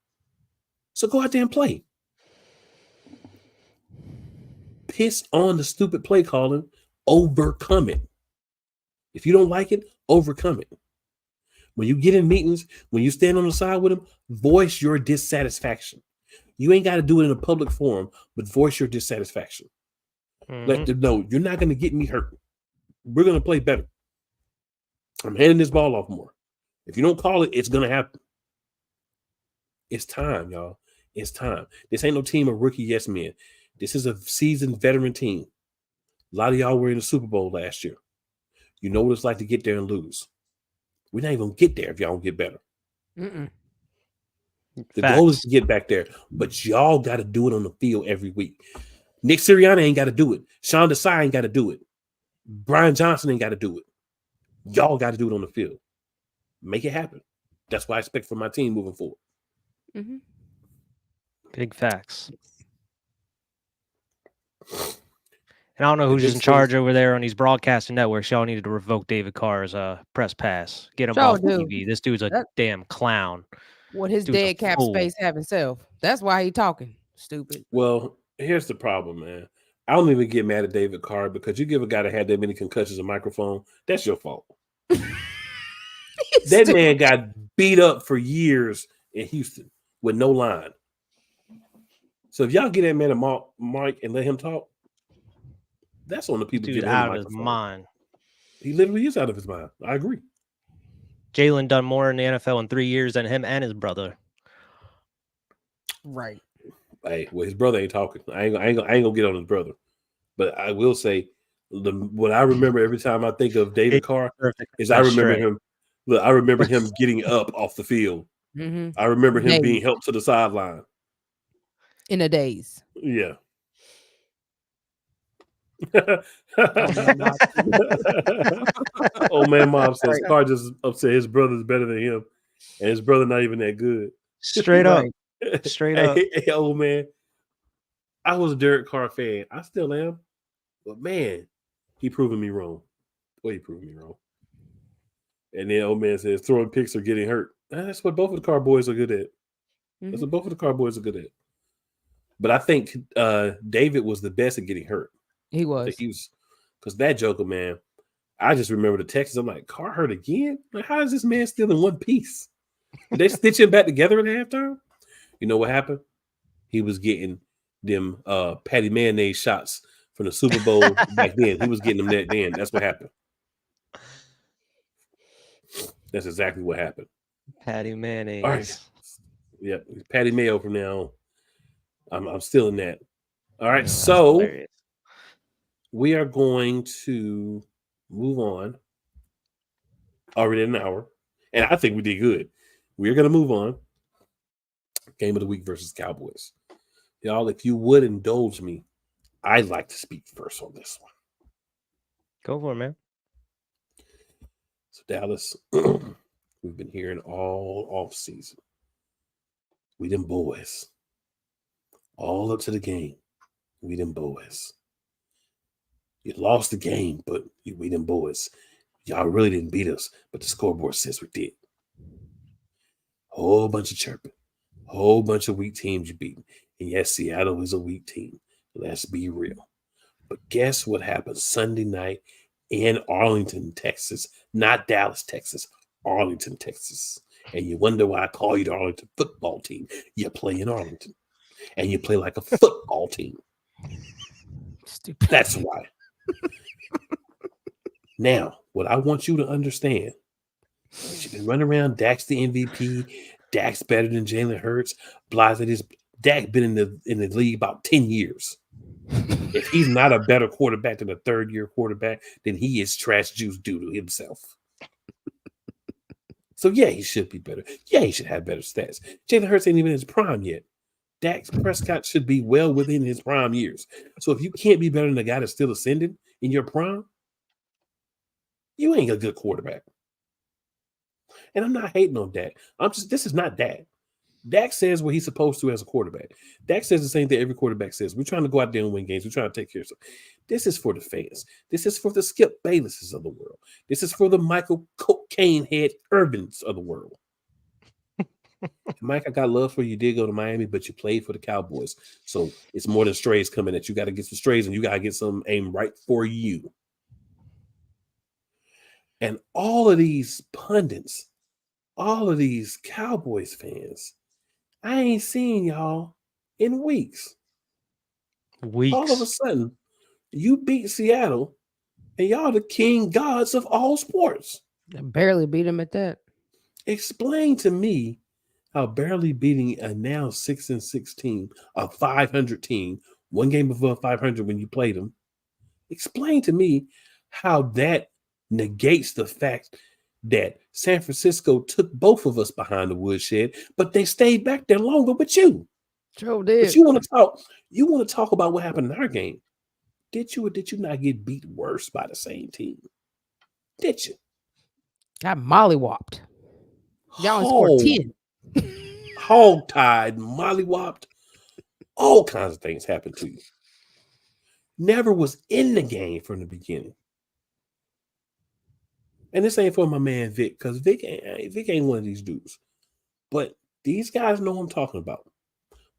So go out there and play. Piss on the stupid play calling. Overcome it. If you don't like it, overcome it. When you get in meetings, when you stand on the side with them, voice your dissatisfaction. You ain't got to do it in a public forum, but voice your dissatisfaction. Let them know you're not going to get me hurt. We're going to play better. I'm handing this ball off more. If you don't call it, it's going to happen. It's time, y'all. It's time. This ain't no team of rookie yes men. This is a seasoned veteran team. A lot of y'all were in the Super Bowl last year. You know what it's like to get there and lose. We're not even going to get there if y'all don't get better. The goal is to get back there, but y'all got to do it on the field every week. Nick Sirianni ain't got to do it. Sean Desai ain't got to do it. Brian Johnson ain't got to do it. Y'all got to do it on the field. Make it happen. That's what I expect from my team moving forward. Big facts. And I don't know who's in charge over there on these broadcasting networks. Y'all needed to revoke David Carr's press pass. Get him off TV. This dude's a damn clown. What his dead cap space have himself. That's why he talking. Stupid. Well, here's the problem, man. I don't even get mad at David Carr, because you give a guy that had that many concussions a microphone, that's your fault. That man got beat up for years in Houston with no line. So if y'all get that man a mic and let him talk, that's on the people giving him out of his mind. He literally is out of his mind. I agree. Jalen done more in the NFL in 3 years than him and his brother. Right. Hey, well, his brother ain't talking. I ain't gonna get on his brother, but I will say what I remember every time I think of David Carr is I remember him. Look, I remember him getting up off the field. I remember him being helped to the sideline in a daze. Yeah. Oh man, Mom says Carr just upset his brother's better than him, and his brother not even that good. Straight up, straight up. Hey, old man, I was a Derek Carr fan. I still am, but man, he proving me wrong. Well, he proved me wrong. And then old man says throwing picks or getting hurt. That's what both of the Carr boys are good at. That's what both of the Carr boys are good at. But I think David was the best at getting hurt. He was. Because that Joker, man, I just remember the text. I'm like, Carr hurt again? Like, how is this man still in one piece? Did they stitch him back together at halftime? You know what happened? He was getting them Patty Mayonnaise shots from the Super Bowl back then. He was getting them that then. That's what happened. That's exactly what happened. Patty Mayonnaise. All right. Yep, Patty Mayo from now on. I'm still in that. All right, so hilarious. We are going to move on. Already an hour, and I think we did good. We're going to move on. Game of the week versus Cowboys. Y'all, if you would indulge me, I'd like to speak first on this one. Go for it, man. So Dallas, we've been hearing all off season. We them boys. All up to the game. We them boys. You lost the game, but we them boys. Y'all really didn't beat us, but the scoreboard says we did. whole bunch of chirping, whole bunch of weak teams you beat. And yes, Seattle is a weak team. Let's be real. But guess what happened Sunday night in Arlington, Texas? Not Dallas, Texas. Arlington, Texas. And you wonder why I call you the Arlington football team. You play in Arlington. And you play like a football team. Stupid. That's why. Now, what I want you to understand is you've been running around, Dak's the MVP, Dak's better than Jalen Hurts, Dak been in the league about 10 years. If he's not a better quarterback than a third-year quarterback, then he is trash juice doodle himself. So, yeah, he should be better. Yeah, he should have better stats. Jalen Hurts ain't even in his prime yet. Dak Prescott should be well within his prime years. So if you can't be better than the guy that's still ascending in your prime, you ain't a good quarterback. And I'm not hating on Dak. This is not Dak. Dak says what he's supposed to as a quarterback. Dak says the same thing every quarterback says. We're trying to go out there and win games. We're trying to take care of stuff. This is for the fans. This is for the Skip Baylesses of the world. This is for the Michael Cocaine Head Irvins of the world. Mike, I got love for you. You did go to Miami, but you played for the Cowboys. So it's more than strays coming at you. Got to get some strays, and you got to get some aim right for you. And all of these pundits, all of these Cowboys fans, I ain't seen y'all in weeks. All of a sudden, you beat Seattle, and y'all the king gods of all sports. I barely beat him at that. Explain to me how barely beating a now 6-6 team, a 500 team, one game above 500 when you played them. Explain to me how that negates the fact that San Francisco took both of us behind the woodshed, but they stayed back there longer with you. Joe did. But you want to talk about what happened in our game. Did you or did you not get beat worse by the same team? Did you? Got mollywopped. Y'all scored 10. Hog-tied, mollywopped. All kinds of things happened to you. Never was in the game from the beginning. And this ain't for my man Vic, because Vic ain't one of these dudes. But these guys know what I'm talking about.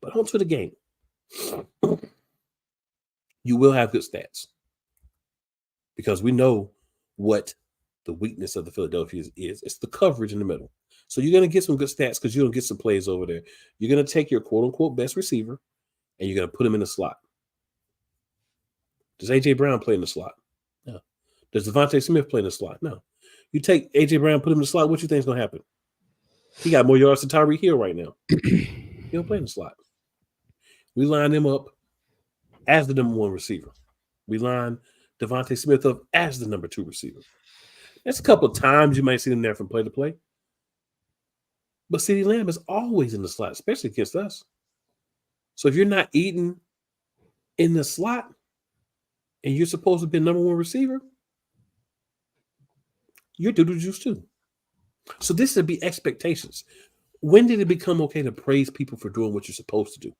But on to the game. You will have good stats. Because we know what the weakness of the Philadelphia is. It's the coverage in the middle. So you're going to get some good stats because you're going to get some plays over there. You're going to take your quote-unquote best receiver and you're going to put him in the slot. Does A.J. Brown play in the slot? No. Does Devontae Smith play in the slot? No. You take A.J. Brown, put him in the slot, what you think is going to happen? He got more yards than Tyreek Hill right now. He don't play in the slot. We line him up as the number one receiver. We line Devontae Smith up as the number two receiver. That's a couple of times you might see him there from play to play. But CeeDee Lamb is always in the slot, especially against us. So if you're not eating in the slot and you're supposed to be number one receiver, you're doodle juice too. So this would be expectations. When did it become okay to praise people for doing what you're supposed to do?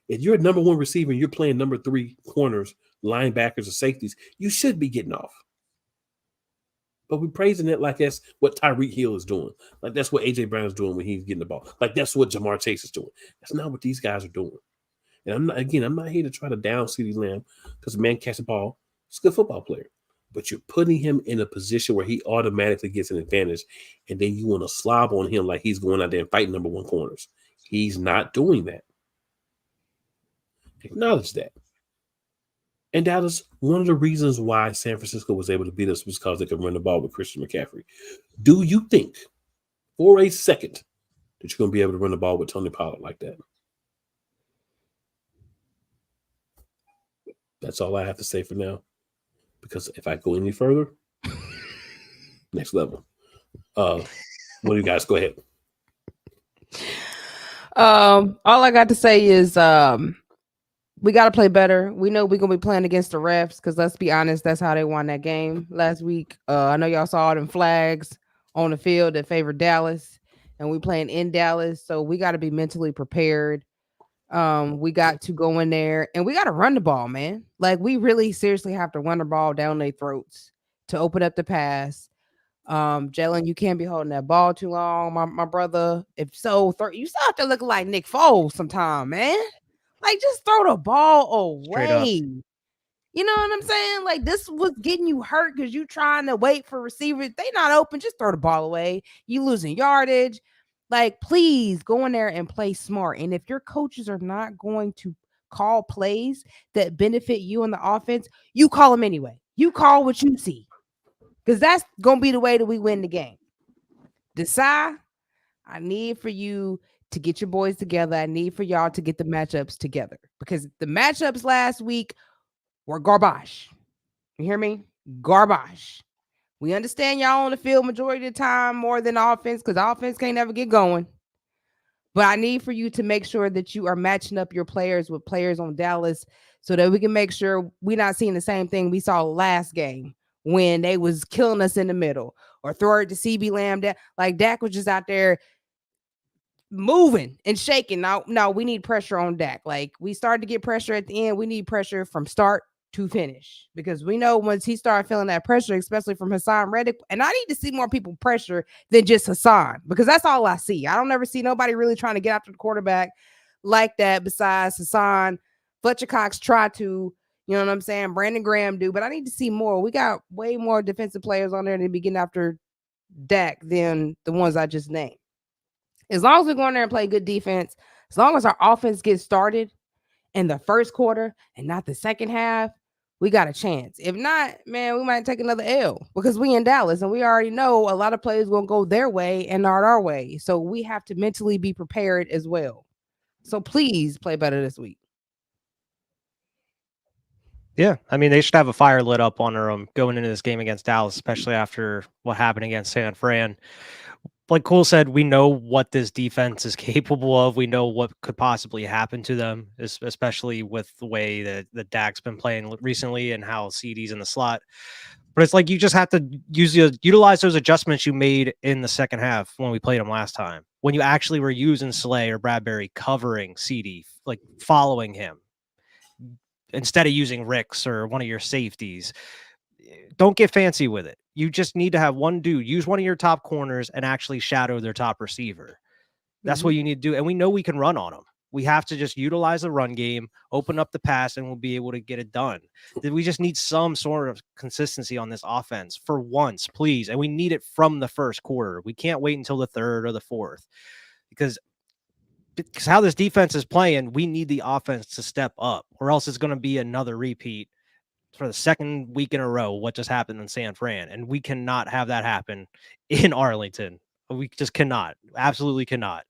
If you're a number one receiver and you're playing number three corners, linebackers, or safeties, you should be getting off. But we're praising it like that's what Tyreek Hill is doing. Like that's what A.J. Brown is doing when he's getting the ball. Like that's what Jamar Chase is doing. That's not what these guys are doing. And I'm not here to try to down CeeDee Lamb because the man catch the ball. He's a good football player. But you're putting him in a position where he automatically gets an advantage, and then you want to slob on him like he's going out there and fighting number one corners. He's not doing that. Acknowledge that. And that is one of the reasons why San Francisco was able to beat us was because they could run the ball with Christian McCaffrey. Do you think for a second that you're going to be able to run the ball with Tony Pollard like that? That's all I have to say for now. Because if I go any further, next level. What do you guys go ahead? All I got to say is we got to play better. We know we're going to be playing against the refs because let's be honest, that's how they won that game last week. I know y'all saw all them flags on the field that favored Dallas, and we playing in Dallas, so we got to be mentally prepared. We got to go in there and we got to run the ball, man. Like we really seriously have to run the ball down their throats to open up the pass. Jalen, you can't be holding that ball too long, my brother. If so, you still have to look like Nick Foles sometime, man. Like, just throw the ball Straight up. away. You know what I'm saying? Like, this was getting you hurt because you trying to wait for receivers. They not open. Just throw the ball away. You losing yardage. Like, please go in there and play smart. And if your coaches are not going to call plays that benefit you in the offense, you call them anyway. You call what you see. Because that's going to be the way that we win the game. Desai, I need for you to get your boys together. I need for y'all to get the matchups together. Because the matchups last week were garbage. You hear me? Garbage. We understand y'all on the field majority of the time more than offense because offense can't ever get going. But I need for you to make sure that you are matching up your players with players on Dallas so that we can make sure we're not seeing the same thing we saw last game when they was killing us in the middle or throw it to CB Lamb. Like Dak was just out there moving and shaking. Now we need pressure on Dak. Like we started to get pressure at the end. We need pressure from start to finish because we know once he started feeling that pressure, especially from Hassan Reddick, and I need to see more people pressure than just Hassan because that's all I see. I don't ever see nobody really trying to get after the quarterback like that besides Hassan. Fletcher Cox tried to, you know what I'm saying? Brandon Graham do, but I need to see more. We got way more defensive players on there to be getting after Dak than the ones I just named. As long as we go in there and play good defense, as long as our offense gets started in the first quarter and not the second half, we got a chance. If not, man, we might take another L because we in Dallas and we already know a lot of plays will go their way and not our way. So we have to mentally be prepared as well. So please play better this week. Yeah, I mean, they should have a fire lit up on them going into this game against Dallas, especially after what happened against San Fran. Like Cole said, we know what this defense is capable of. We know what could possibly happen to them, especially with the way that Dak's been playing recently and how CD's in the slot. But it's like you just have to utilize those adjustments you made in the second half when we played them last time. When you actually were using Slay or Bradbury covering CD, like following him, instead of using Ricks or one of your safeties. Don't get fancy with it. You just need to have one dude use one of your top corners and actually shadow their top receiver. That's what you need to do. And we know we can run on them. We have to just utilize the run game, open up the pass, and we'll be able to get it done. We just need some sort of consistency on this offense for once, please. And we need it from the first quarter. We can't wait until the third or the fourth because how this defense is playing, we need the offense to step up or else it's going to be another repeat for the second week in a row what just happened in San Fran, and we cannot have that happen in Arlington. We just cannot, absolutely cannot.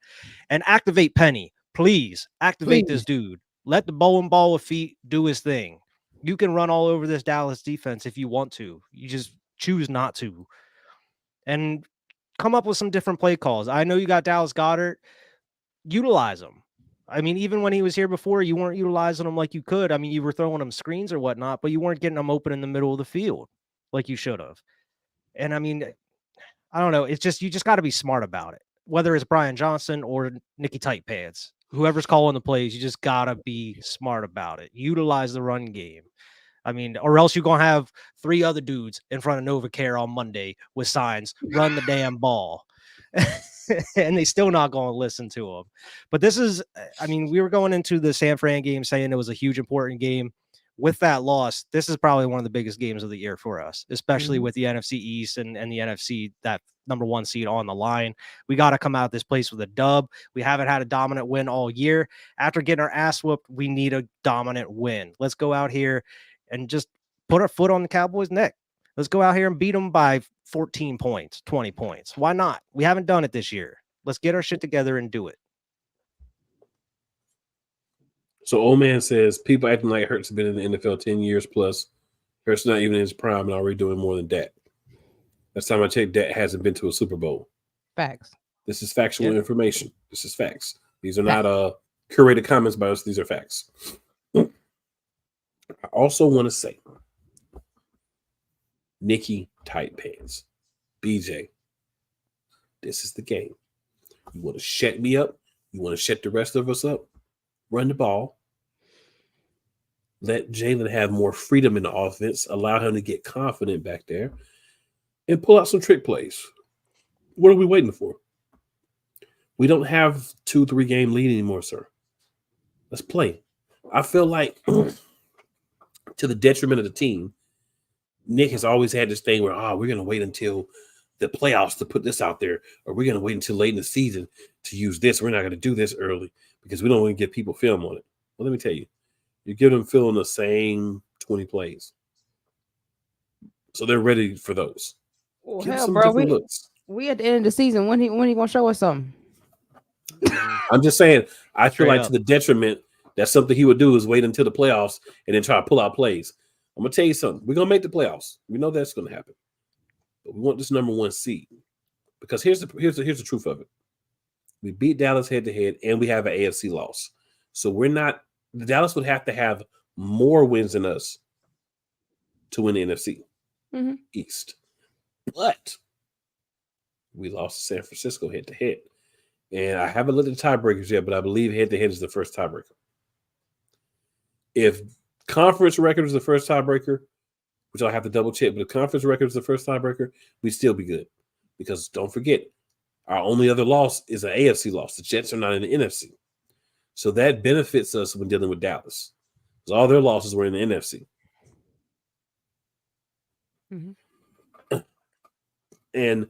And activate Penny, please activate this dude. Let the bowling ball of feet do his thing. You can run all over this Dallas defense if you want to. You just choose not to. And come up with some different play calls. I know you got Dallas Goedert. Utilize them. I mean, even when he was here before, you weren't utilizing him like you could. I mean, you were throwing him screens or whatnot, but you weren't getting them open in the middle of the field like you should have. And I mean, I don't know. It's just, you just got to be smart about it. Whether it's Brian Johnson or Nicky Tight Pants, whoever's calling the plays, you just got to be smart about it. Utilize the run game. I mean, or else you're going to have three other dudes in front of NovaCare on Monday with signs, run the damn ball. And they still not going to listen to him. But this is, I mean, we were going into the San Fran game saying it was a huge, important game. With that loss, this is probably one of the biggest games of the year for us, especially with the NFC East and the NFC, that number one seed on the line. We got to come out of this place with a dub. We haven't had a dominant win all year. After getting our ass whooped, we need a dominant win. Let's go out here and just put our foot on the Cowboys' neck. Let's go out here and beat them by 14 points, 20 points. Why not? We haven't done it this year. Let's get our shit together and do it. So old man says people acting like Hurts has been in the NFL 10 years plus. Hurts not even in his prime and already doing more than Dak. Last time I checked, Dak hasn't been to a Super Bowl. Facts. This is factual information. This is facts. These are not curated comments by us. These are facts. I also want to say, Nicky Tight Pants, BJ, this is the game. You want to shut me up? You want to shut the rest of us up? Run the ball. Let Jalen have more freedom in the offense. Allow him to get confident back there. and pull out some trick plays. What are we waiting for? We don't have 2-3 game lead anymore, sir. Let's play. I feel like to the detriment of the team, Nick has always had this thing where, we're going to wait until the playoffs to put this out there, or we're going to wait until late in the season to use this. We're not going to do this early because we don't want to give people film on it. Well, let me tell you, you give them film the same 20 plays. So they're ready for those. Well, Give hell, some bro, different looks. we at the end of the season. When he gonna show us something? I'm just saying, I feel Straight like up. to the detriment, that's something he would do is wait until the playoffs and then try to pull out plays. I'm going to tell you something. We're going to make the playoffs. We know that's going to happen. But we want this number 1 seed. Because here's the truth of it. We beat Dallas head-to-head, and we have an AFC loss. So Dallas would have to have more wins than us to win the NFC East. But we lost to San Francisco head-to-head. And I haven't looked at the tiebreakers yet, but I believe head-to-head is the first tiebreaker. If conference record is the first tiebreaker, which I'll have to double check, but if conference record is the first tiebreaker, we'd still be good. Because don't forget, our only other loss is an AFC loss. The Jets are not in the NFC. So that benefits us when dealing with Dallas. Because all their losses were in the NFC. And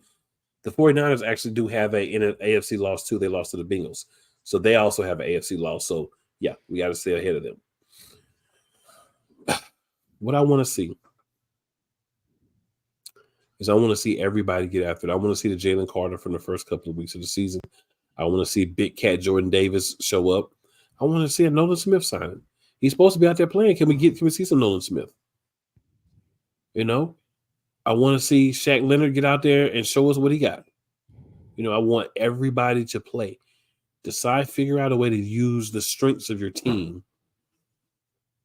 the 49ers actually do have an AFC loss too. They lost to the Bengals. So they also have an AFC loss. So, yeah, we got to stay ahead of them. What I want to see is I want to see everybody get after it. I want to see the Jalen Carter from the first couple of weeks of the season. I want to see Big Cat Jordan Davis show up. I want to see a Nolan Smith signing. He's supposed to be out there playing. Can we see some Nolan Smith? You know? I want to see Shaq Leonard get out there and show us what he got. You know, I want everybody to play. Figure out a way to use the strengths of your team.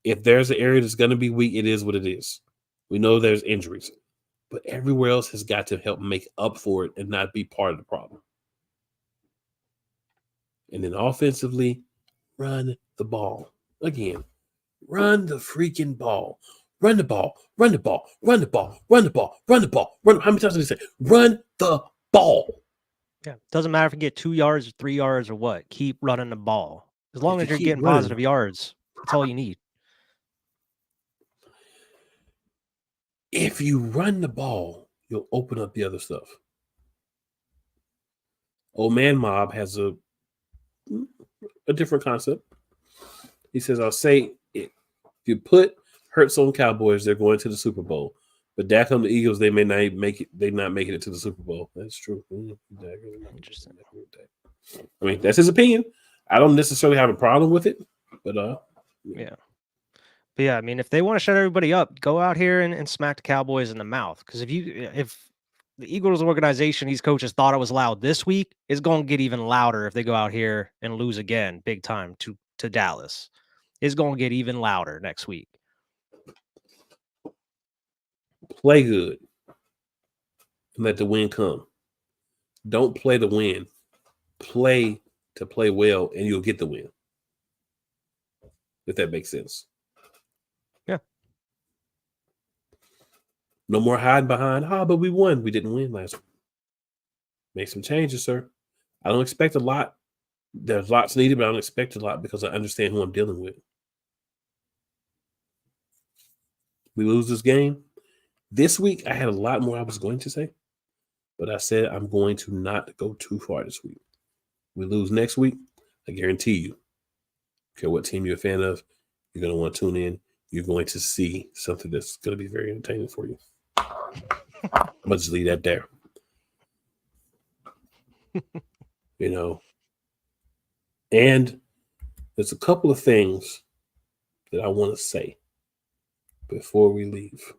If there's an area that's going to be weak, it is what it is. We know there's injuries. But everywhere else has got to help make up for it and not be part of the problem. And then offensively, run the ball. Again, run the freaking ball. Run the ball. Run the ball. Run the ball. Run the ball. Run the ball. How many times did he say? Run the ball. Yeah. Doesn't matter if you get 2 yards or 3 yards or what. Keep running the ball. As long as you're getting positive yards, that's all you need. If you run the ball, you'll open up the other stuff. Old Man Mob has a different concept. He says, I'll say it. If you put Hurts on Cowboys, they're going to the Super Bowl. But Dak on the Eagles, they may not make it. They're not making it to the Super Bowl. That's true. Interesting. I mean, that's his opinion. I don't necessarily have a problem with it, but yeah. But yeah, I mean, if they want to shut everybody up, go out here and smack the Cowboys in the mouth. Because if the Eagles organization, these coaches thought it was loud this week, it's going to get even louder if they go out here and lose again, big time to Dallas. It's going to get even louder next week. Play good and let the win come. Don't play to win. Play to play well, and you'll get the win. If that makes sense. Yeah. No more hiding behind, but we won. We didn't win last week. Make some changes, sir. I don't expect a lot. There's lots needed, but I don't expect a lot because I understand who I'm dealing with. We lose this game. This week, I had a lot more I was going to say, but I said I'm going to not go too far this week. We lose next week, I guarantee you, care what team you're a fan of, you're going to want to tune in. You're going to see something that's going to be very entertaining for you. I'm going to just leave that there. You know, and there's a couple of things that I want to say before we leave.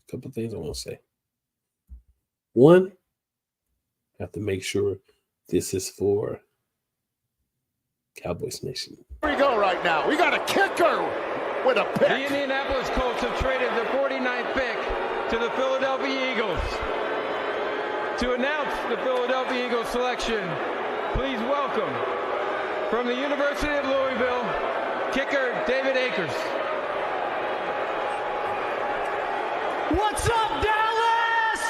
A couple of things I want to say. One, I have to make sure this is for Cowboys Nation. Here we go right now. We got a kicker with a pick. The Indianapolis Colts have traded the 49th pick to the Philadelphia Eagles. To announce the Philadelphia Eagles selection, please welcome from the University of Louisville, kicker David Akers. What's up, Dallas?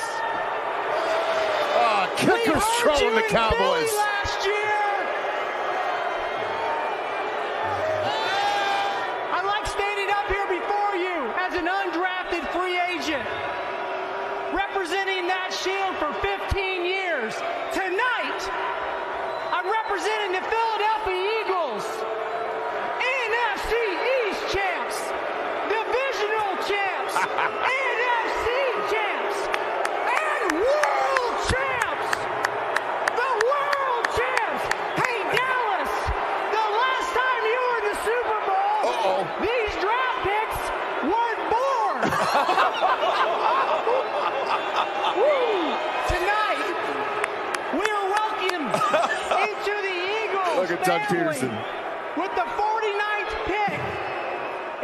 Dallas trolling the Cowboys. Last year. I like standing up here before you as an undrafted free agent, representing that shield for 15 years. Tonight, I'm representing the Philadelphia Eagles, NFC East champs, divisional champs, NFC champs, and world champs. The world champs. Hey, Dallas, the last time you were in the Super Bowl, these draft picks weren't born. Tonight, we are welcome into the Eagles Look at Doug family Peterson. with the 49th pick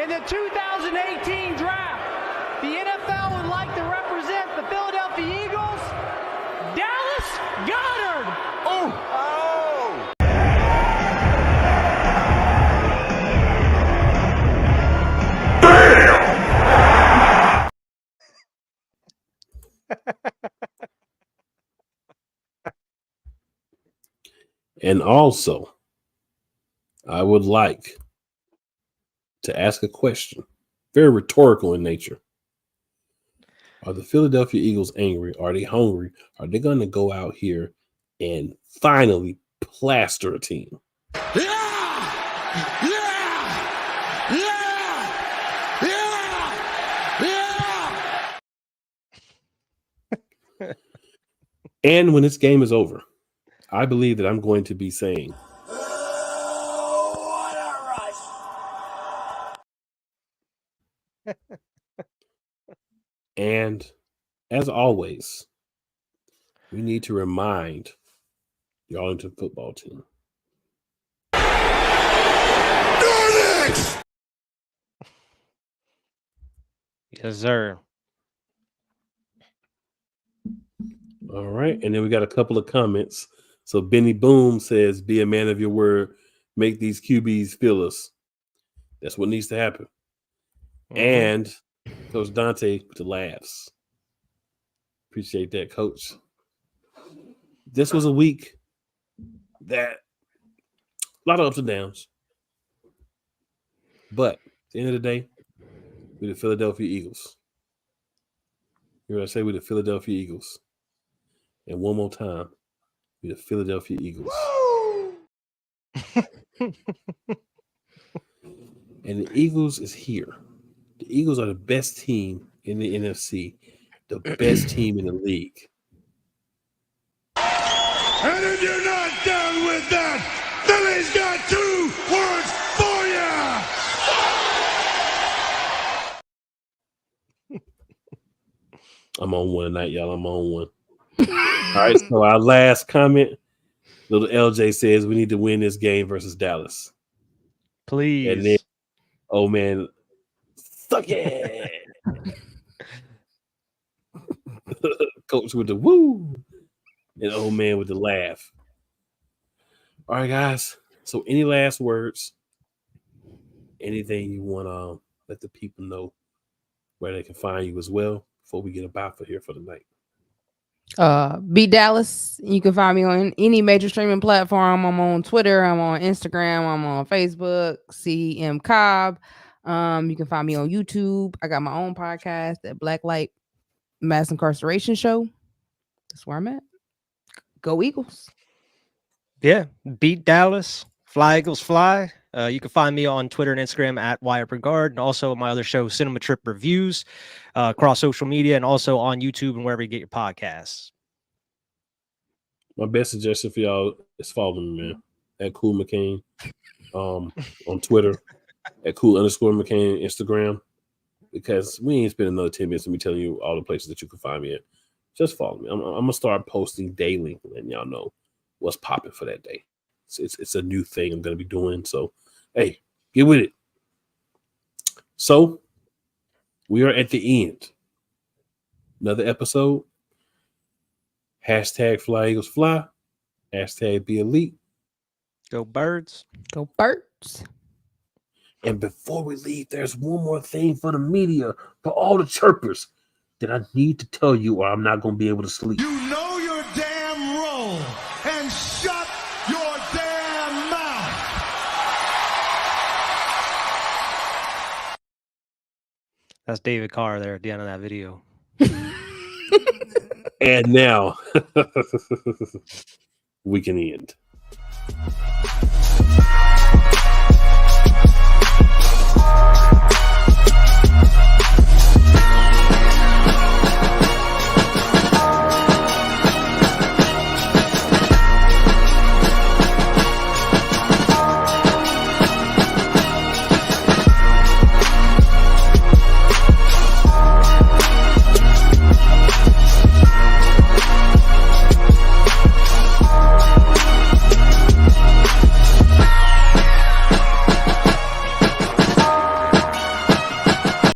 in the 2018 draft. The NFL would like to represent the Philadelphia Eagles, Dallas Goddard. And also, I would like to ask a question, very rhetorical in nature. Are the Philadelphia Eagles angry? Are they hungry? Are they going to go out here and finally plaster a team? And when this game is over, I believe that I'm going to be saying, and as always, we need to remind the Arlington football team. Yes, sir. All right. And then we got a couple of comments. So Benny Boom says, be a man of your word. Make these QBs feel us. That's what needs to happen. And Coach Dante with the laughs. Appreciate that, Coach. This was a week that a lot of ups and downs. But at the end of the day, we're the Philadelphia Eagles. You know what I say? We're the Philadelphia Eagles. And one more time, we're the Philadelphia Eagles. And the Eagles is here. The Eagles are the best team in the NFC, the best team in the league. And if you're not done with that, Philly's got 2 words for you. I'm on one tonight, y'all. I'm on one. All right, so our last comment, little LJ says we need to win this game versus Dallas. Please. And then, oh man, suck it. Coach with the woo. And old man with the laugh. All right, guys. So any last words? Anything you want to let the people know where they can find you as well before we get about for here for the night? Beat Dallas. You can find me on any major streaming platform. I'm on Twitter. I'm on Instagram. I'm on Facebook. CM Cobb. You can find me on YouTube. I got my own podcast, that Blacklight Mass Incarceration Show. That's where I'm at. Go Eagles. Yeah. Beat Dallas. Fly Eagles Fly. You can find me on Twitter and Instagram at Wyatt Brigard, and also my other show, Cinema Trip Reviews, across social media, and also on YouTube and wherever you get your podcasts. My best suggestion for y'all is following me, man, at Cool McCain, on Twitter, at Cool_McCain Instagram, because we ain't spend another 10 minutes of me telling you all the places that you can find me at. Just follow me. I'm gonna start posting daily, letting y'all know what's popping for that day. It's a new thing I'm gonna be doing. So, hey, get with it. So, we are at the end. Another episode. Hashtag Fly Eagles Fly. Hashtag Be Elite. Go Birds. Go Birds. And before we leave, there's one more thing for the media, for all the chirpers, that I need to tell you, or I'm not going to be able to sleep. You know you're damn wrong. That's David Carr there at the end of that video. And now we can end.